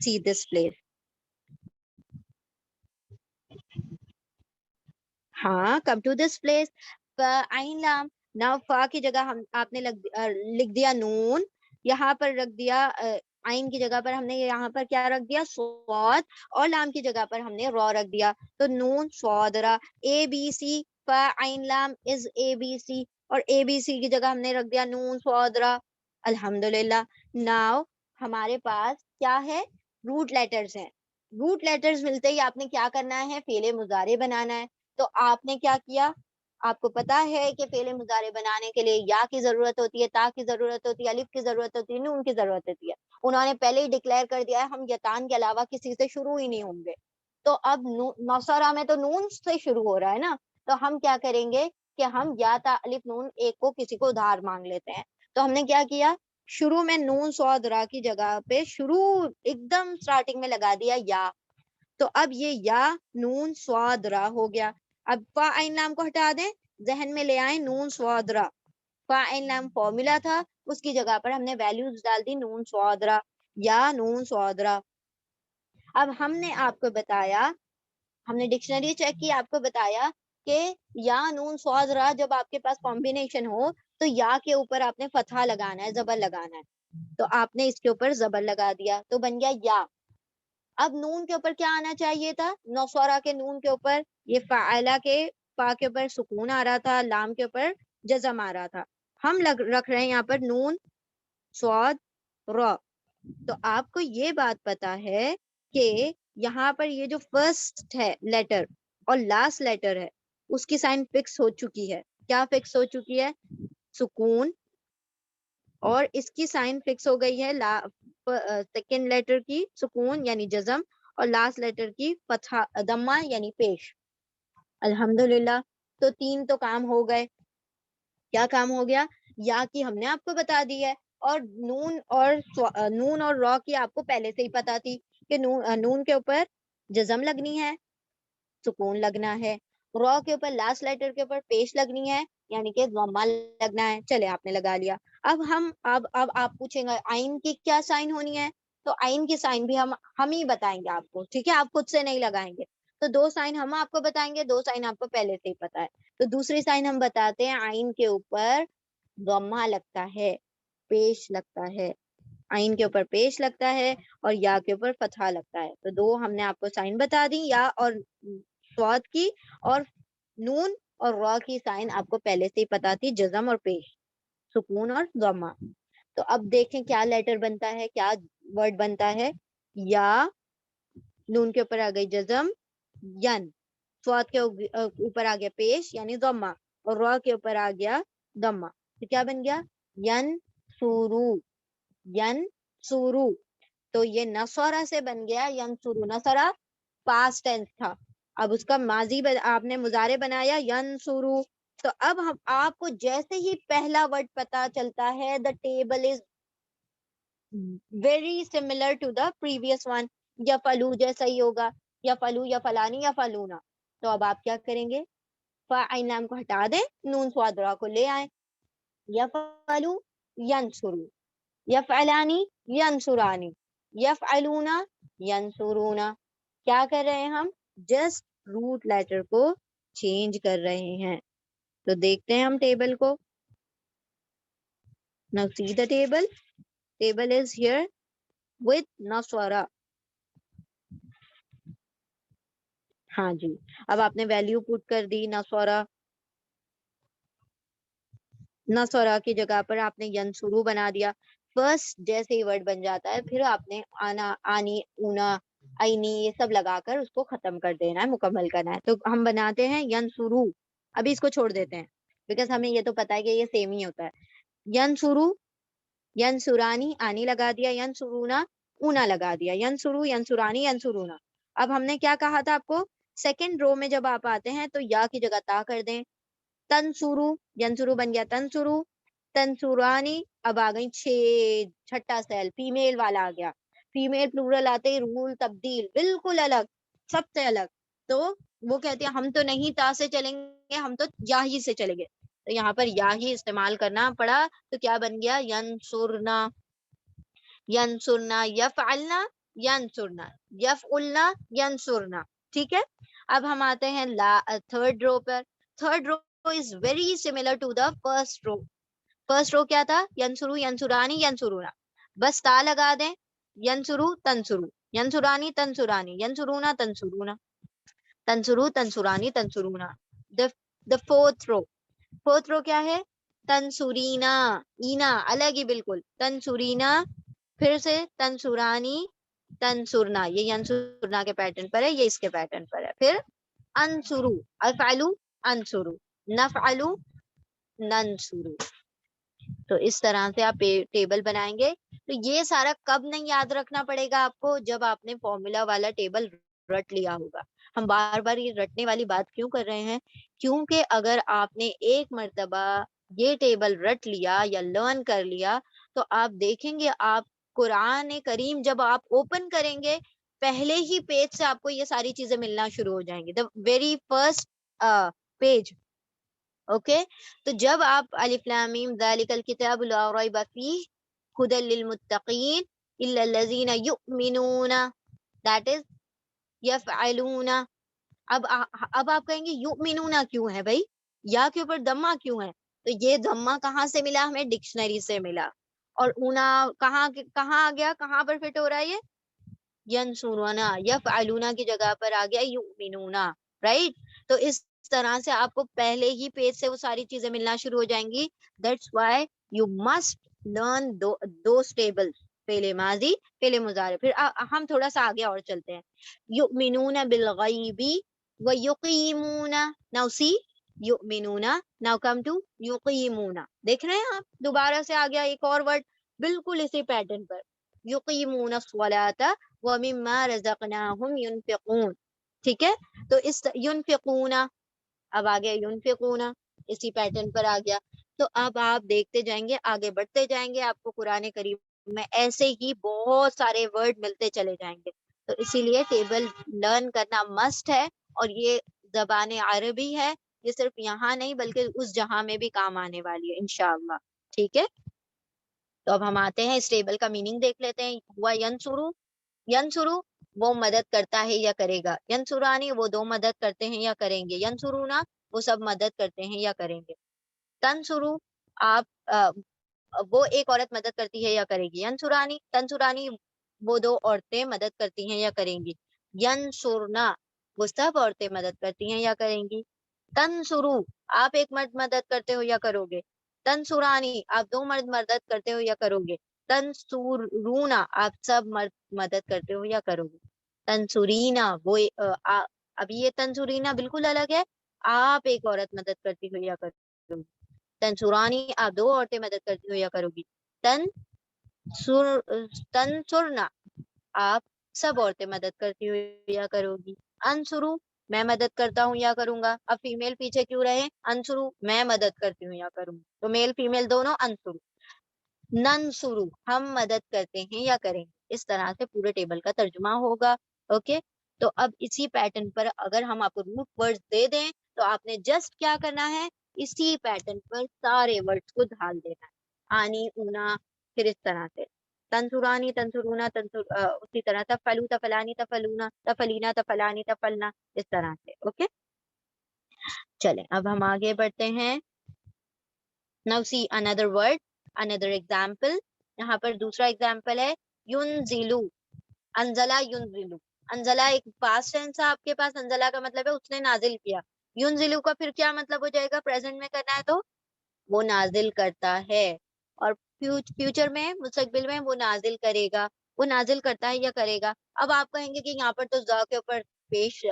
سی دس پلیس. ہاں, کم ٹو دس پلیس. عین لام, نا فا کی جگہ آپ نے لکھ دیا نون, یہاں پر رکھ دیا عین کی جگہ پر ہم نے یہاں پر کیا رکھ دیا صاد, اور لام کی جگہ پر ہم نے را رکھ دیا. تو نون صاد را, اے بی سی, فا عین لام از اے بی سی, اور اے بی سی کی جگہ ہم نے رکھ دیا نون صاد را. الحمدللہ. ناؤ ہمارے پاس کیا ہے, روٹ لیٹرز ہیں. روٹ لیٹرز ملتے ہی آپ نے کیا کرنا ہے, فعل مضارع بنانا ہے. تو آپ نے کیا کیا, آپ کو پتا ہے کہ فعل مضارع بنانے کے لیے یا کی ضرورت ہوتی ہے, تا کی ضرورت ہوتی ہے, الف کی ضرورت ہوتی ہے, نون کی ضرورت ہوتی ہے. انہوں نے پہلے ہی ڈکلیئر کر دیا ہے ہم یتان کے علاوہ کسی سے شروع ہی نہیں ہوں گے. تو اب نصرہ میں تو نون سے شروع ہو رہا ہے نا, تو ہم کیا کریں گے کہ ہم یا تا الف نون ایک کو کسی کو ادھار مانگ لیتے ہیں. تو ہم نے کیا کیا, شروع میں نون صاد را کی جگہ پہ شروع ایک دم اسٹارٹنگ میں لگا دیا یا. تو اب یہ یا نون صاد را ہو گیا. اب فا عین لام کو ہٹا دیں, ذہن میں لے آئیں نون صاد را. فا عین لام فارمولا تھا, اس کی جگہ پر ہم نے ویلیوز ڈال دی نون صاد را یا نون صاد را. اب ہم نے آپ کو بتایا, ہم نے ڈکشنری چیک کی, آپ کو بتایا کہ یا نون صاد را جب آپ کے پاس کمبینیشن ہو تو یا کے اوپر آپ نے فتحہ لگانا ہے, زبر لگانا ہے. تو آپ نے اس کے اوپر زبر لگا دیا تو بن گیا یا. اب نون کے اوپر کیا آنا چاہیے تھا, نصرہ کے نون کے اوپر یہ فاعلہ کے فا کے اوپر سکون آ رہا تھا, لام کے اوپر جزم آ رہا تھا. ہم رکھ رہے ہیں یہاں پر نون صاد را. تو آپ کو یہ بات پتا ہے کہ یہاں پر یہ جو فرسٹ ہے لیٹر اور لاسٹ لیٹر ہے اس کی سائن فکس ہو چکی ہے. کیا فکس ہو چکی ہے؟ سکون. اور اس کی سائن فکس ہو گئی ہے سیکنڈ لیٹر کی سکون یعنی جزم, اور لاسٹ لیٹر کی فتحہ دمہ یعنی پیش. الحمدللہ. تو 3 تو کام ہو گئے. کیا کام ہو گیا؟ یا کی ہم نے آپ کو بتا دی ہے, اور نون اور را کی آپ کو پہلے سے ہی پتا تھی کہ نون کے اوپر جزم لگنی ہے, سکون لگنا ہے, را کے اوپر لاسٹ لیٹر کے اوپر پیش لگنی ہے یعنی کہ ضمہ لگنا ہے. چلے آپ نے لگا لیا. اب آپ پوچھیں گے عین کی کیا سائن ہونی ہے, تو عین کی سائن بھی ہم ہی بتائیں گے آپ کو, ٹھیک ہے, آپ خود سے نہیں لگائیں گے. تو 2 سائن ہم آپ کو بتائیں گے, 2 سائن آپ کو پہلے سے ہی پتا ہے. تو دوسری سائن ہم بتاتے ہیں, عین کے اوپر ضمہ لگتا ہے, پیش لگتا ہے. عین کے اوپر پیش لگتا ہے اور یا کے اوپر فتحہ لگتا ہے. تو 2 ہم نے آپ کو سائن بتا دی, یا اور صاد کی, اور نون اور را کی سائن آپ کو پہلے سے ہی پتا تھی, جزم اور پیش, سکون اور ضمہ. تو اب دیکھیں کیا لیٹر بنتا ہے, کیا ورڈ بنتا ہے. یا نون کے اوپر آ گئی جزم ین, صاد کے اوپر آ گیا پیش یعنی ضمہ, اور را کے اوپر آ گیا ضمہ. تو کیا بن گیا ین سورو, ین سورو. تو یہ نصرہ سے بن گیا ین سورو. نصرہ پاسٹ ٹینس تھا, اب اس کا ماضی آپ نے مضارع بنایا ین سورو. تو اب آپ کو جیسے ہی پہلا ورڈ پتا چلتا ہے, the table is very similar to the previous one, یا فلو جیسا ہی ہوگا, یا فلو یا فلانی یا فلونا. تو اب آپ کیا کریں گے, فا عین لام کو ہٹا دیں, نون صاد را کو لے آئیں. یفعلو ینصرو, یفعلانی ینصرانی, یفعلونا ینصرونا. کیا کر رہے ہیں ہم, جسٹ روٹ لیٹر کو چینج کر رہے ہیں. تو دیکھتے ہیں ہم ٹیبل کو. Now see the table. Table is here with نصرہ. ہاں جی, اب آپ نے ویلیو پٹ کر دی نصرہ. نصرہ کی جگہ پر آپ نے ینصرو بنا دیا. فرسٹ جیسے ہی ورڈ بن جاتا ہے پھر آپ نے آنا، آنی، اونا، آئینی یہ سب لگا کر اس کو ختم کر دینا ہے، مکمل کرنا ہے. تو ہم بناتے ہیں ینسرو. ابھی اس کو چھوڑ دیتے ہیں بیکاز ہمیں یہ تو پتا ہے کہ یہ سیم ہی ہوتا ہے. ینسرو، ینسرانی، آنی لگا دیا، ینسرونا، اونا لگا دیا، ینسرو، ینسرانی، ینسرونا. اب ہم نے کیا کہا تھا آپ کو، سیکنڈ رو میں جب آپ آتے ہیں تو یا کی جگہ تا کر دیں. تنسرو، ینسرو بن گیا تنسرو، تنسورانی. اب آ گئی چھٹا سیل فیمیل والا آ گیا. فیمیل پلورل آتے ہی رول تبدیل بالکل الگ، سب سے الگ. تو وہ کہتے ہیں ہم تو نہیں تا سے چلیں گے، ہم تو یا ہی سے چلیں گے. تو یہاں پر یا ہی استعمال کرنا پڑا. تو کیا بن گیا، ینسرنا، ینسرنا، یفعلنا، ینسرنا، یفعلنا، ینسرنا. ٹھیک ہے. اب ہم آتے ہیں تھرڈ رو پر. Third row is very similar to the first row. First row کیا تھا، ینسرو، ینسرانی، ینسرونا. بس تا لگا دیں، ینسرو، تنسرو، ینسرانی، تنسرانی، ینسرونا، تنسرونا، تنسرو، تنسرانی، تنسرونا. The fourth row. Fourth row کیا ہے، تنسورینا، اینا الگ ہی بالکل، تنسورینا، پھر سے تنسورانی، تنسرنا. یہ ینسرنا کے پیٹرن پر ہے، یہ اس کے پیٹرن پر ہے. پھر انسرو، افعلو، انسرو، نفعلو، ننسرو. تو اس طرح سے آپ ٹیبل بنائیں گے. تو یہ سارا کب نہیں یاد رکھنا پڑے گا آپ کو، جب آپ نے فارمولا والا ٹیبل رٹ لیا ہوگا. ہم بار بار یہ رٹنے والی بات کیوں کر رہے ہیں، کیونکہ اگر آپ نے ایک مرتبہ یہ ٹیبل رٹ لیا یا لرن کر لیا تو آپ دیکھیں گے، آپ قرآن کریم جب آپ اوپن کریں گے پہلے ہی پیج سے آپ کو یہ ساری چیزیں ملنا شروع ہو جائیں گی. دا ویری فرسٹ پیج. اوکے. تو جب آپ الف لام میم ذالک الکتاب لا ریب فیہ ھدی للمتقین الا الذین یؤمنون دیٹ از یفعلون. اب آپ کہیں گے یؤمنون کیوں ہے بھائی، یا کے اوپر دمہ کیوں ہے؟ تو یہ دمہ کہاں سے ملا ہمیں، ڈکشنری سے ملا. اور اونا کہاں آ گیا، کہاں پر فٹ ہو رہا ہے، یہ ینسرونا، یفعلون کی جگہ پر آ گیا یؤمنون. رائٹ. تو اس طرح سے آپ کو پہلے ہی پیج سے وہ ساری چیزیں ملنا شروع ہو جائیں گی. That's why you must learn those tables, فعل ماضی، فعل مضارع. پھر ہم تھوڑا سا آگے اور چلتے ہیں. یؤمنون بالغیب ویقیمون. ناؤ سی یؤمنون، ناؤ کم ٹو یقیمون. دیکھ رہے ہیں آپ، دوبارہ سے آ گیا ایک اور ورڈ بالکل اسی پیٹرن پر. یقیمون الصلاۃ ومما رزقناہم ینفقون. ٹھیک ہے. تو اس ینفقون، اب آ گیا ینفقون، اسی پیٹرن پر آ گیا. تو اب آپ دیکھتے جائیں گے، آگے بڑھتے جائیں گے، آپ کو قرآن کریم میں ایسے ہی بہت سارے ورڈ ملتے چلے جائیں گے. تو اسی لیے ٹیبل لرن کرنا مسٹ ہے. اور یہ زبان عربی ہے، یہ صرف یہاں نہیں بلکہ اس جہاں میں بھی کام آنے والی ہے انشاءاللہ. ٹھیک ہے. تو اب ہم آتے ہیں اس ٹیبل کا میننگ دیکھ لیتے ہیں. ہوا ینسرو، ینسرو وہ مدد کرتا ہے یا کرے گا، ینسرانی وہ دو مدد کرتے ہیں یا کریں گے، ینسرونا وہ سب مدد کرتے ہیں یا کریں گے. تنسرو آپ وہ ایک عورت مدد کرتی ہے یا کرے گی، ینسرانی، تنسرانی وہ دو عورتیں مدد کرتی ہیں یا کریں گی، ینسرنا وہ سب عورتیں مدد کرتی ہیں یا کریں گی. تنسرو آپ ایک مرد مدد کرتے ہو یا کرو گے، تنسرانی آپ دو مرد مدد کرتے ہو یا کرو گے، تنسورونا آپ سب مرد مدد کرتے ہو یا کرو گے. تنسورینا وہ ابھی یہ تنسورینا بالکل الگ ہے، آپ ایک عورت مدد کرتی ہو یا کرو گی. تنسورانی آپ دو عورتیں مدد کرتی ہو یا کرو گی. تنسرنا آپ سب عورتیں مدد کرتی ہو یا کرو گی. انسرو میں مدد کرتا ہوں یا کروں گا. اب فیمیل پیچھے کیوں رہے، انسرو میں مدد کرتی ہوں یا کروں گا، تو میل فیمیل دونوں انسرو. ننسرو ہم مدد کرتے ہیں یا کریں گے. اس طرح سے پورے ٹیبل کا ترجمہ ہوگا. اوکے. تو اب اسی پیٹرن پر اگر ہم آپ کو روٹ ورڈ دے دیں تو آپ نے جسٹ کیا کرنا ہے، اسی پیٹرن پر سارے ورڈز کو ڈھال دینا ہے. آنی، اونا، پھر اس طرح سے تنسورانی، تنسرونا، اسی طرح تفعلو، تفعلانی، تفعلونا، تفعلینا، تفعلانی، تفعلنا، اس طرح سے. اوکے. چلیں اب ہم آگے بڑھتے ہیں. Now see another word, another example. یہاں پر دوسرا ایگزامپل ہے ینزلو. انزلہ، ینزلو. انزلہ ایک پاسٹ ٹینس ہے آپ کے پاس، انزلہ کا مطلب ہے اس نے نازل کیا. ینزلو کا پھر کیا مطلب ہو جائے گا، پریزنٹ میں کرنا ہے تو وہ نازل کرتا ہے. اور فیوچر میں مستقبل میں وہ نازل کرے گا، وہ نازل کرتا ہے یا کرے گا. اب آپ کہیں گے کہ یہاں پر تو ذا کے اوپر پیش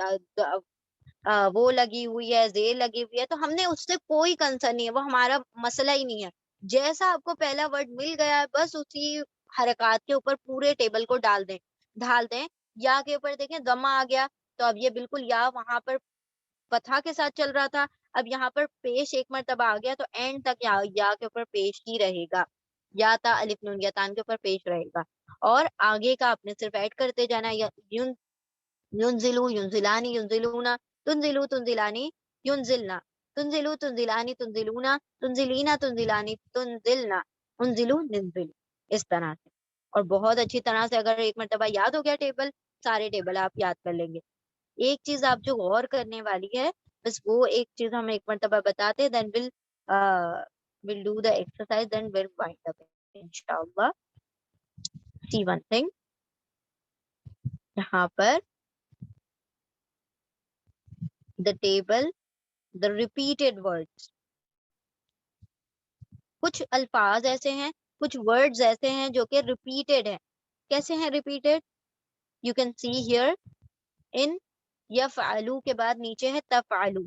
وہ لگی ہوئی ہے، زیر لگی ہوئی ہے، تو ہم نے اس سے کوئی کنسرن نہیں ہے، وہ ہمارا مسئلہ ہی نہیں ہے. جیسا آپ کو پہلا ورڈ مل گیا ہے بس اسی حرکات کے اوپر پورے ٹیبل کو ڈھال دیں. یا کے اوپر دیکھیں ضمہ آ گیا، تو اب یہ بالکل یا وہاں پر فتحہ کے ساتھ چل رہا تھا، اب یہاں پر پیش ایک مرتبہ آ گیا تو اینڈ تک یا کے اوپر پیش ہی رہے گا. یا تا الف نون یا تان کے اوپر پیش رہے گا. اور آگے کا آپ نے صرف ایڈ کرتے جانا. ینزلو، ینزلانی، ینزلونا، تنزلو، تنزلانی، ینزلنا، تنزلو، تنزلانی، تنزلونا، تنزلینا، تنزلانی، تنزلنا، انزلو، ننزل. اس طرح سے. اور بہت اچھی طرح سے اگر ایک مرتبہ یاد ہو گیا ٹیبل، سارے ٹیبل آپ یاد کر لیں گے. ایک چیز آپ جو غور کرنے والی ہے بس وہ ایک چیز ہم ایک مرتبہ بتاتے دین ول ڈو دا ایکسرسائز دین ول وائنڈ اپ انشاءاللہ. سی ون تھنگ یہاں پر the table the repeated words. کچھ الفاظ ایسے ہیں، کچھ ورڈز ایسے ہیں جو کہ ریپیٹیڈ ہیں. کیسے ہیں repeated? You can see here in یفعلو کے بعد نیچے ہے تفعلو.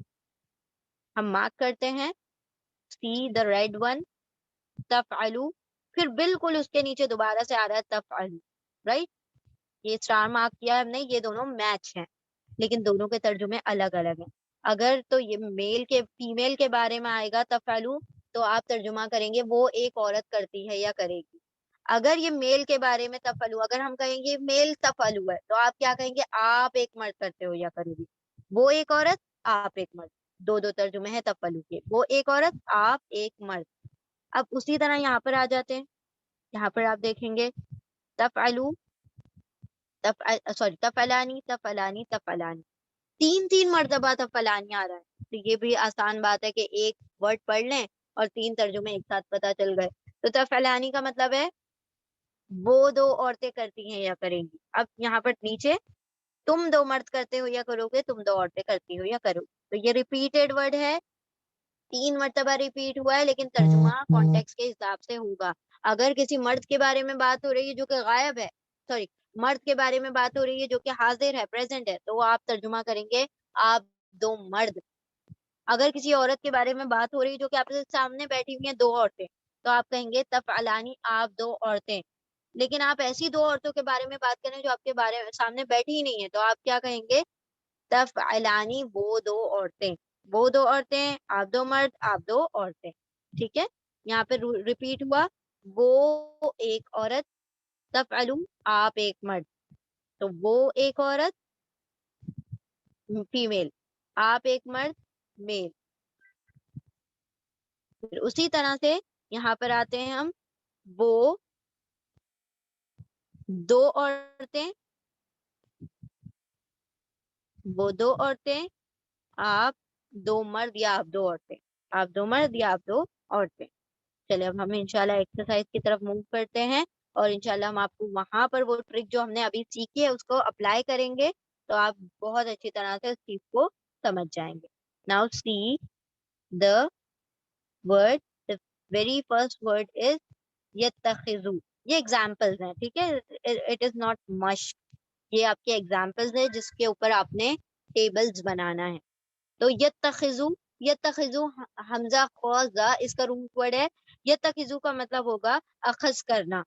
ہم مارک کرتے ہیں سی دا ریڈ ون تفعلو، پھر بالکل اس کے نیچے دوبارہ سے آ رہا ہے تفعلو. رائٹ، یہ اسٹار مارک کیا ہم نے، یہ دونوں میچ ہیں لیکن دونوں کے ترجمے الگ الگ ہیں. اگر تو یہ فیمیل کے بارے میں آئے گا تفعلو تو آپ ترجمہ کریں گے وہ ایک عورت کرتی ہے یا کرے گی. اگر یہ میل کے بارے میں تفعلو، اگر ہم کہیں گے میل تفعلو ہے تو آپ کیا کہیں گے؟ آپ ایک مرد کرتے ہو یا کرو گی. وہ ایک عورت، آپ ایک مرد. دو ترجمے ہیں تفعلو کے، وہ ایک عورت، آپ ایک مرد. اب اسی طرح یہاں پر آ جاتے ہیں. یہاں پر آپ دیکھیں گے تفعلو، تفعلانی، تفعلانی، تفعلانی. تین مرتبہ تفعلانی آ رہا ہے. تو یہ بھی آسان بات ہے کہ ایک ورڈ پڑھ لیں اور تین ترجمے ایک ساتھ پتہ چل گئے. تو تفعلانی کا مطلب ہے وہ دو عورتیں کرتی ہیں یا کریں گی. اب یہاں پر نیچے تم دو مرد کرتے ہو یا کرو گے، تم دو عورتیں کرتی ہو یا کرو. تو یہ ریپیٹیڈ ورڈ ہے، تین مرتبہ ریپیٹ ہوا ہے لیکن ترجمہ کانٹیکس کے حساب سے ہوگا. اگر کسی مرد کے بارے میں بات ہو رہی ہے جو کہ غائب ہے، سوری مرد کے بارے میں بات ہو رہی ہے جو کہ حاضر ہے، پریزنٹ ہے، تو آپ ترجمہ کریں گے آپ دو مرد. اگر کسی عورت کے بارے میں بات ہو رہی ہے جو کہ آپ کے سامنے بیٹھی ہوئی ہیں دو عورتیں، تو آپ کہیں گے تفعلانی، آپ دو عورتیں. لیکن آپ ایسی دو عورتوں کے بارے میں بات کریں جو آپ کے بارے سامنے بیٹھی ہی نہیں ہے، تو آپ کیا کہیں گے؟ تفعلانی، وہ دو عورتیں. وہ دو عورتیں، آپ دو مرد، آپ دو عورتیں. ٹھیک ہے، یہاں پہ ریپیٹ ہوا وہ ایک عورت، تفعلو آپ ایک مرد. تو وہ ایک عورت فیمیل، آپ ایک مرد میل. پھر اسی طرح سے یہاں پر آتے ہیں ہم، وہ دو عورتیں، وہ دو عورتیں، آپ دو مرد یا آپ دو عورتیں، آپ دو مرد یا آپ دو عورتیں. چلے اب ہم انشاءاللہ ایکسرسائز کی طرف موو کرتے ہیں اور انشاءاللہ ہم آپ کو وہاں پر وہ ٹرک جو ہم نے ابھی سیکھی ہے اس کو اپلائی کریں گے تو آپ بہت اچھی طرح سے اس چیز کو سمجھ جائیں گے. Now see the word, the very first word is یتخذو. یہ ایگزامپلز ہیں، ٹھیک ہے، اٹ از ناٹ مش. یہ آپ کے ایگزامپلز ہیں جس کے اوپر آپ نے ٹیبلز بنانا ہے. تو یتخذو، یتخذو حمزہ خوزہ اس کا روٹ ورڈ ہے. یتخذو کا مطلب ہوگا اخذ کرنا.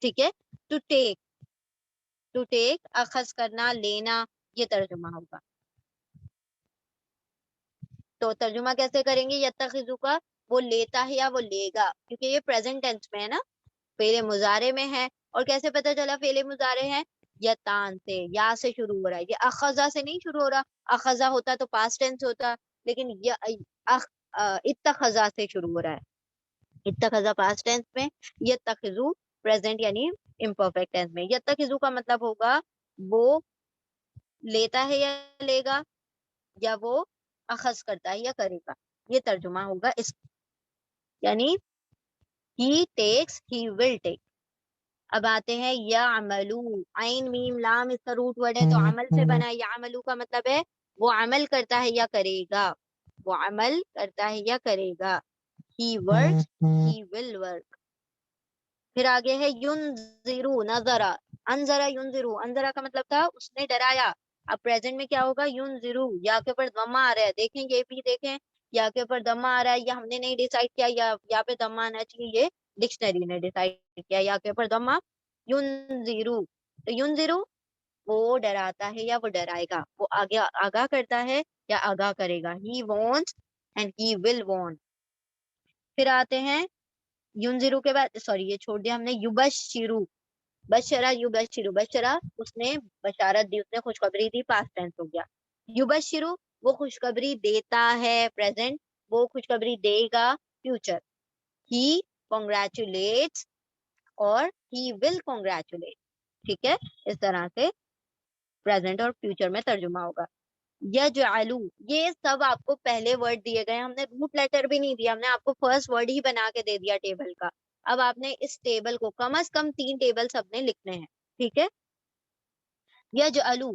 ٹھیک ہے، ٹو ٹیک، ٹو ٹیک اخذ کرنا، لینا، یہ ترجمہ ہوگا. تو ترجمہ کیسے کریں گے یتخذو کا؟ وہ لیتا ہے یا وہ لے گا، کیونکہ یہ پریزنٹ ٹینس میں ہے نا، فعل مضارع میں ہے. اور کیسے پتہ چلا فعل مضارع ہے؟ یتان سے، یا سے شروع ہو رہا ہے. یہ اخذا سے نہیں شروع ہو رہا، اخذا ہوتا تو پاسٹ ٹینس ہوتا، لیکن اتخذا سے شروع ہو رہا ہے. اتخذا پاسٹ ٹینس میں، یتخذو پریزنٹ یعنی امپرفیکٹ ٹینس میں. یتخذو کا مطلب ہوگا وہ لیتا ہے یا لے گا، یا وہ اخذ کرتا ہے یا کرے گا. یہ ترجمہ ہوگا اس، یعنی he takes, he will take. اب آتے ہیں یعملو، عین میم لام اس کا روٹ ورڈ ہے تو عمل سے بنا. یعملو کا مطلب ہے وہ عمل کرتا ہے یا کرے گا، وہ عمل کرتا ہے یا کرے گا. he works, he will work. پھر آگے ہے ینذرو، نظرا، انذرا ینذرو، انذرا کا مطلب تھا اس نے ڈرایا. اب پریزنٹ میں کیا ہوگا؟ ینذرو، یا کے اوپر ضمہ آ رہا ہے، دیکھیں یہ بھی دیکھیں، یا کے اوپر ضمہ آ رہا ہے، یا ہم نے نہیں ڈیسائیڈ کیا یا یہاں پہ ضمہ آنا چاہیے، یہ ڈکشنری نے ڈیسائیڈ کیا، یا کے اوپر ضمہ. ینذرو، تو ینذرو وہ ڈراتا ہے یا وہ ڈرائے گا، وہ آگے آگاہ کرتا ہے یا آگاہ کرے گا. He wants and he will warn. پھر آتے ہیں ینذرو کے بعد، سوری یہ چھوڑ دیا ہم نے، یبشرو، بشرا یبشرو، بشرا اس نے بشارت دی، اس نے خوشخبری دی، پاسٹ ٹینس ہو گیا. یبشرو وہ خوشخبری دیتا ہے، پریزنٹ، وہ خوشخبری دے گا، فیوچر. ہی کنگریچولیٹس اور ہی ول کنگریچولیٹ. ٹھیک ہے، اس طرح سے پریزنٹ اور فیوچر میں ترجمہ ہوگا. یجعلو، یہ سب آپ کو پہلے ورڈ دیے گئے، ہم نے روٹ لیٹر بھی نہیں دیا، ہم نے آپ کو فرسٹ ورڈ ہی بنا کے دے دیا ٹیبل کا. اب آپ نے اس ٹیبل کو کم از کم 3 ٹیبل سب نے لکھنے ہیں. ٹھیک ہے. یجعلو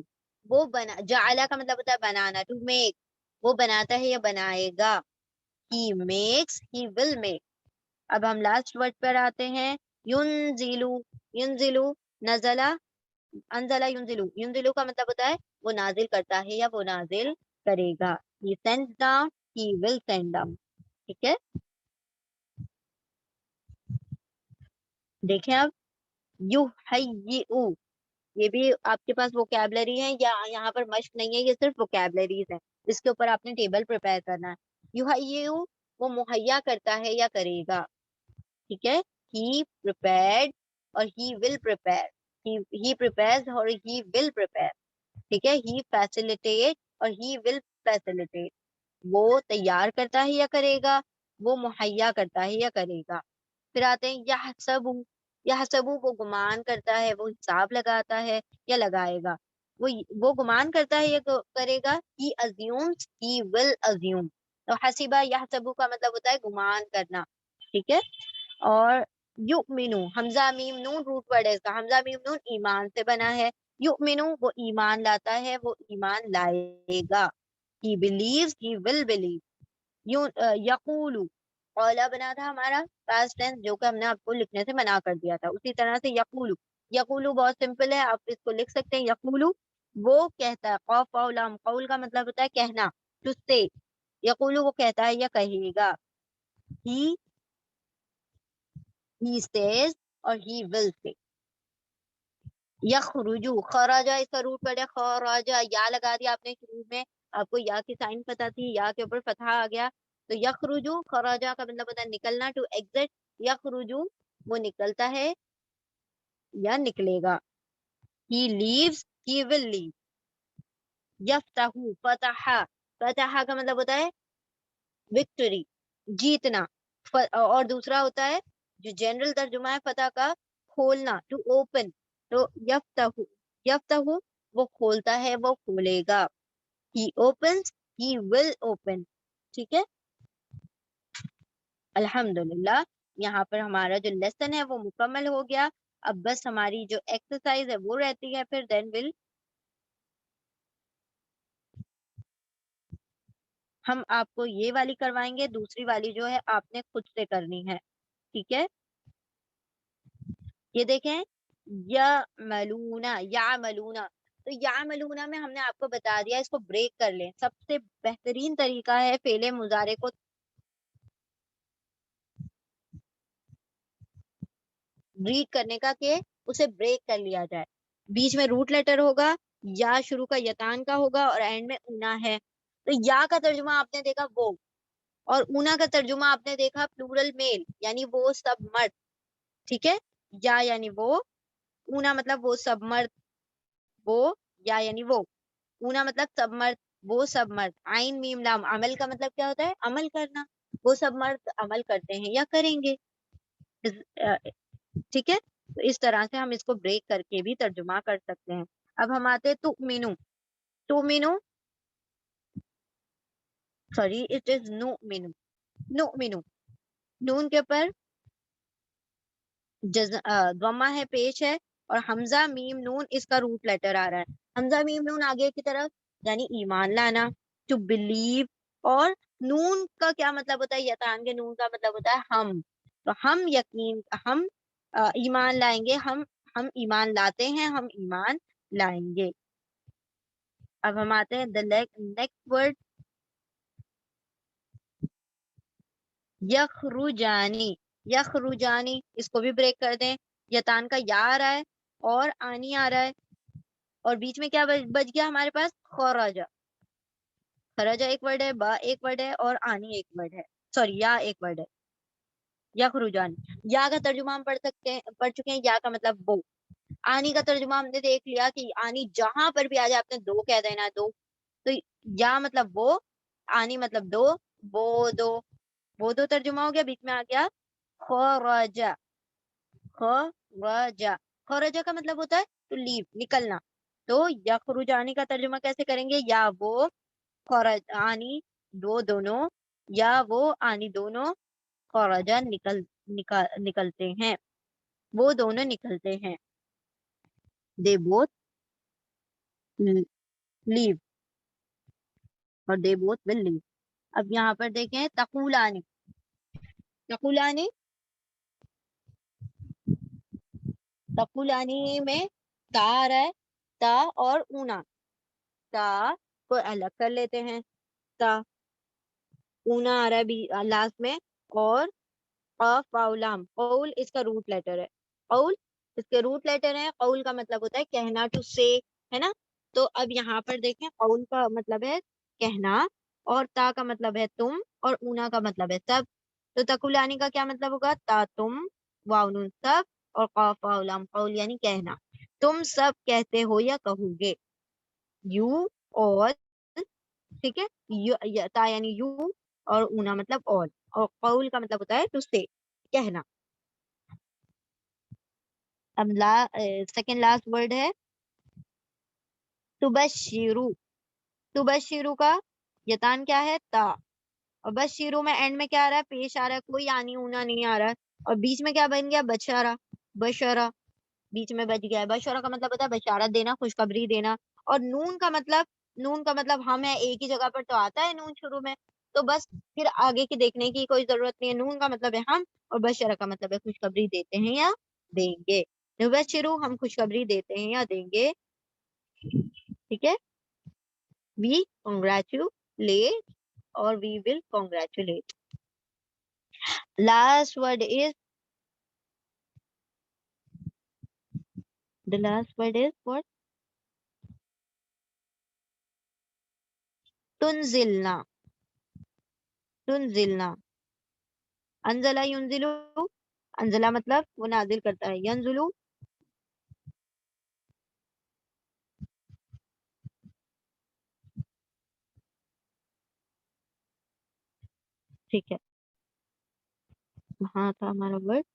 وہ بنا، جعلا کا مطلب ہوتا ہے بنانا، ٹو میک، وہ بناتا ہے یا بنائے گا. He makes, he will make. اب ہم لاسٹ ورڈ پر آتے ہیں، ینزلو، ینزلو، نزلہ، انزلہ ینزلو، ینزلو کا مطلب ہوتا ہے وہ نازل کرتا ہے یا وہ نازل کرے گا. He sends down, he will send down. ٹھیک ہے. دیکھیں اب یحیئو، یہ بھی آپ کے پاس ووکیبلری ہے یا یہاں پر مشق نہیں ہے، یہ صرف ووکیبلریز ہے، اس کے اوپر آپ نے ٹیبل پریپیئر کرنا ہے. یحیئو وہ مہیا کرتا ہے یا کرے گا. ٹھیک ہے. He prepared اور he will prepare. He prepares اور he will prepare. ٹھیک ہے. He facilitate اور he will facilitate. وہ تیار کرتا ہے یا کرے گا، وہ مہیا کرتا ہے یا کرے گا. پھر آتے ہیں یحسبو، یحسبو وہ گمان کرتا ہے، وہ حساب لگاتا ہے یا لگائے گا. وہ گمان کرتا ہے یا کرے گا. He assumes, he will assume. تو حسبہ یحسبو کا مطلب ہوتا ہے گمان کرنا. ٹھیک ہے. اور یؤمنو، حمزہ میم نون روٹ ورڈ ہے اس کا، حمزہ میم نون ایمان سے بنا ہے. یؤمنو وہ ایمان لاتا ہے، وہ ایمان لائے گا. He believes, he will believe. یقولو، قولا بنا تھا ہمارا پاسٹ ٹینس جو کہ ہم نے آپ کو لکھنے سے منع کر دیا تھا، اسی طرح سے یقولو. یقولو بہت سمپل ہے، آپ اس کو لکھ سکتے ہیں. یقولو وہ کہتا ہے، قوف واو لام، قول کا مطلب ہوتا ہے کہنا، ٹو سے. یقولو وہ کہتا ہے یا کہے گا. He says اور he will say. یخرجو، خراجہ اس کا روٹ ورڈ ہے، خراجہ، یا لگا دیا آپ نے شروع میں، آپ کو یا کی سائن پتا تھی، یا کے اوپر فتحہ آ گیا. تو یخرجو، خراجہ کا مطلب ہوتا ہے نکلنا، ٹو ایگزٹ. یخرجو وہ نکلتا ہے یا نکلے گا. He leaves, he will leave. یفتح، فتح، فتح کا مطلب ہوتا ہے وکٹری، جیتنا. اور دوسرا ہوتا ہے جو جنرل ترجمہ ہے فتح کا، کھولنا، ٹو اوپن. تو یفتح، یفتح وہ کھولتا ہے، وہ کھولے گا. He opens, he will open. ٹھیک ہے. الحمدللہ یہاں پر ہمارا جو لیسن ہے وہ مکمل ہو گیا. اب بس ہماری جو ایکسرسائز ہے وہ رہتی ہے، پھر دین ول ہم آپ کو یہ والی کروائیں گے، دوسری والی جو ہے آپ نے خود سے کرنی ہے. ٹھیک ہے. یہ دیکھیں یا ملونا، یا ملونا، تو یا ملونا میں ہم نے آپ کو بتا دیا اس کو بریک کر لیں. سب سے بہترین طریقہ ہے فعل مضارع کو ریڈ کرنے کا کہ اسے بریک کر لیا جائے. بیچ میں روٹ لیٹر ہوگا، یا شروع کا یتان کا ہوگا اور اینڈ میں اونا ہے. تو یا کا ترجمہ آپ نے دیکھا وہ، اور اونا کا ترجمہ آپ نے دیکھا پلورل میل، یعنی وہ سب مرد. ٹھیک ہے. یا یعنی وہ، اونا مطلب وہ سب مرد، وہ، یا یعنی وہ، اونا مطلب سب مرد، وہ سب مرد. عین میم لام، عمل کا مطلب کیا ہوتا ہے؟ عمل کرنا. وہ سب مرد عمل کرتے ہیں یا کریں گے. ٹھیک ہے. تو اس طرح سے ہم اس کو بریک کر کے بھی ترجمہ کر سکتے ہیں. اب ہم آتے تؤمنو، تؤمنو، سوری اٹ از نؤمنو، نؤمنو، نون کے اوپر ضمہ ہے، پیش ہے، اور حمزہ میم نون اس کا روٹ لیٹر آ رہا ہے. حمزہ میم نون آگے کی طرف یعنی ایمان لانا، ٹو بلیو. اور نون کا کیا مطلب ہوتا ہے؟ یتان کے نون کا مطلب ہوتا ہے ہم. تو ہم یقین، ہم ایمان لائیں گے، ہم ایمان لاتے ہیں، ہم ایمان لائیں گے. اب ہم آتے ہیں دا نیکسٹ ورڈ یخرجانی. یخرجانی اس کو بھی بریک کر دیں. یتان کا یا آ رہا ہے اور آنی آ رہا ہے، اور بیچ میں کیا بچ گیا ہمارے پاس؟ خرجا. خرجا ایک ورڈ ہے، با ایک ورڈ ہے، اور آنی ایک ورڈ ہے، سوری یا ایک ورڈ ہے. یخرجان، یا کا ترجمہ ہم پڑھ چکے ہیں، یا کا مطلب وہ. آنی کا ترجمہ ہم نے دیکھ لیا کہ آنی جہاں پر بھی آ جائے آپ نے دو کہہ دینا، دو. تو یا مطلب وہ، آنی مطلب دو، وہ دو ترجمہ ہو گیا. بیچ میں آ گیا خرجا. خرجا، خرجا کا مطلب ہوتا ہے ٹو لیو، نکلنا. تو یخرجانی کا ترجمہ کیسے کریں گے؟ یا وہ خرج آنی دو دونوں، یا وہ آنی دونوں خرجا نکلتے ہیں، وہ دونوں نکلتے ہیں. دے بوتھ لیو اور دے بوتھ ول لیو. اب یہاں پر دیکھیں تقولانی. تقولانی، تقولانی میں تا آ رہا ہے، تا اور اونا. تا کو الگ کر لیتے ہیں، تا. اونا آ رہا ہے لاسٹ میں، اور قاف واو لام. قول اس کا روٹ لیٹر ہے، قول اس کے روٹ لیٹر ہے. قول کا مطلب ہوتا ہے کہنا، ٹو سے، ہے نا. تو اب یہاں پر دیکھیں قول کا مطلب ہے کہنا، اور تا کا مطلب ہے تم، اور اونا کا مطلب ہے سب. تو تقولانی کا کیا مطلب ہوگا؟ تا تم، واو نون سب، اور قاف واو لام. قول یعنی کہنا، تم سب کہتے ہو یا کہو گے. یو اور، ٹھیک ہے، تا یعنی یو، اور اونا مطلب اور قول کا مطلب ہوتا ہے ٹو سے، کہنا. اب سیکنڈ لاسٹ ورڈ ہے تبشرو. تبشرو کا یتان کیا ہے؟ تا. اور بشرو میں اینڈ میں کیا آ رہا ہے؟ پیش آ رہا ہے، کوئی آنی اونا نہیں آ رہا ہے. اور بیچ میں کیا بن گیا؟ بشارہ. بشارہ بیچ میں بچ گیا ہے. بشارہ کا مطلب ہوتا ہے بشارت دینا، خوشخبری دینا. اور نون کا مطلب، نون کا مطلب ہم ہے، ایک ہی جگہ پر تو آتا ہے نون شروع میں، تو بس پھر آگے کی دیکھنے کی کوئی ضرورت نہیں ہے. نون کا مطلب ہے ہم، اور بشارہ کا مطلب ہے خوشخبری دیتے ہیں یا دیں گے. نبشرو ہم خوشخبری دیتے ہیں یا دیں گے، ٹھیک ہے. وی کنگریچولیٹ اور we will congratulate. Last word is the last word is what? تنزلنا. تنزلنا، انزلہ ینزلو. انزلہ مطلب وہ نازل کرتا ہے، ینزلو ٹھیک ہے. ہاں تھا ہمارا ورڈ،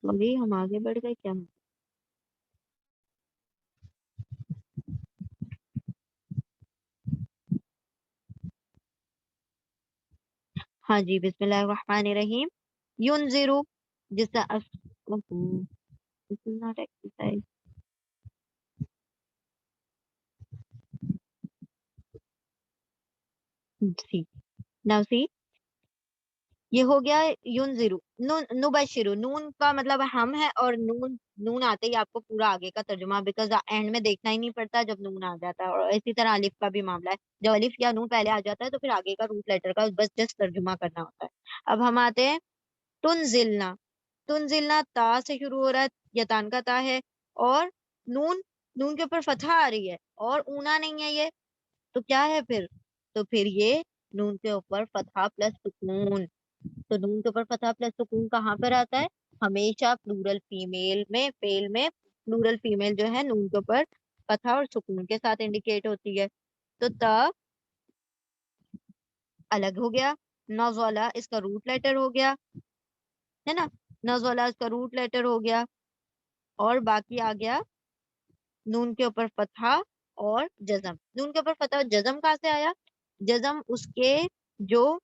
ابھی ہم آگے بڑھ گئے کیا؟ ہاں جی، بسم اللہ الرحمن الرحیم. ینذرو، جس کا this is not exercise. See, now see, یہ ہو گیا ینذرو. نبشرو، نون کا مطلب ہم ہے، اور نون، نون آتے ہی آپ کو پورا آگے کا ترجمہ، بیکاز اینڈ میں دیکھنا ہی نہیں پڑتا جب نون آ جاتا ہے. اور اسی طرح الف کا بھی معاملہ ہے، جب الف یا نون پہلے آ جاتا ہے تو پھر آگے کا روٹ لیٹر کا بس جسٹ ترجمہ کرنا ہوتا ہے. اب ہم آتے ہیں تنزلنا. تنزلنا تا سے شروع ہو رہا ہے، یتان کا تا ہے، اور نون، نون کے اوپر فتح آ رہی ہے، اور اونا نہیں ہے یہ، تو کیا ہے پھر؟ تو پھر یہ نون کے اوپر فتح پلس سکون. تو نون کے اوپر فتح پلس سکون کہاں پر آتا ہے؟ ہمیشہ پلورل فیمیل میں، فیل میں پلورل فیمیل جو ہے نون کے اوپر فتح اور سکون کے ساتھ انڈیکیٹ ہوتی ہے. تو تا الگ ہو گیا. نزولہ اس کا روٹ لیٹر ہو گیا، ہے نا. نزولہ اس کا روٹ لیٹر ہو گیا، اور باقی آ گیا نون کے اوپر فتح اور جزم. نون کے اوپر فتح اور جزم کہاں سے آیا؟ جزم اس کے جو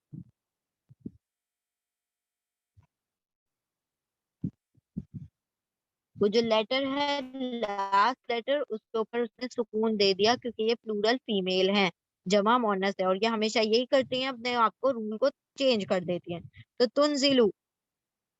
وہ جو لیٹر ہے، لاسٹ لیٹر، اس کے اوپر اس نے سکون دے دیا، کیونکہ یہ پلورل فیمیل ہیں، جمع مونس ہے، اور یہ ہمیشہ یہی کرتی ہیں، اپنے آپ کو رول کو چینج کر دیتی ہیں. تو تنزلو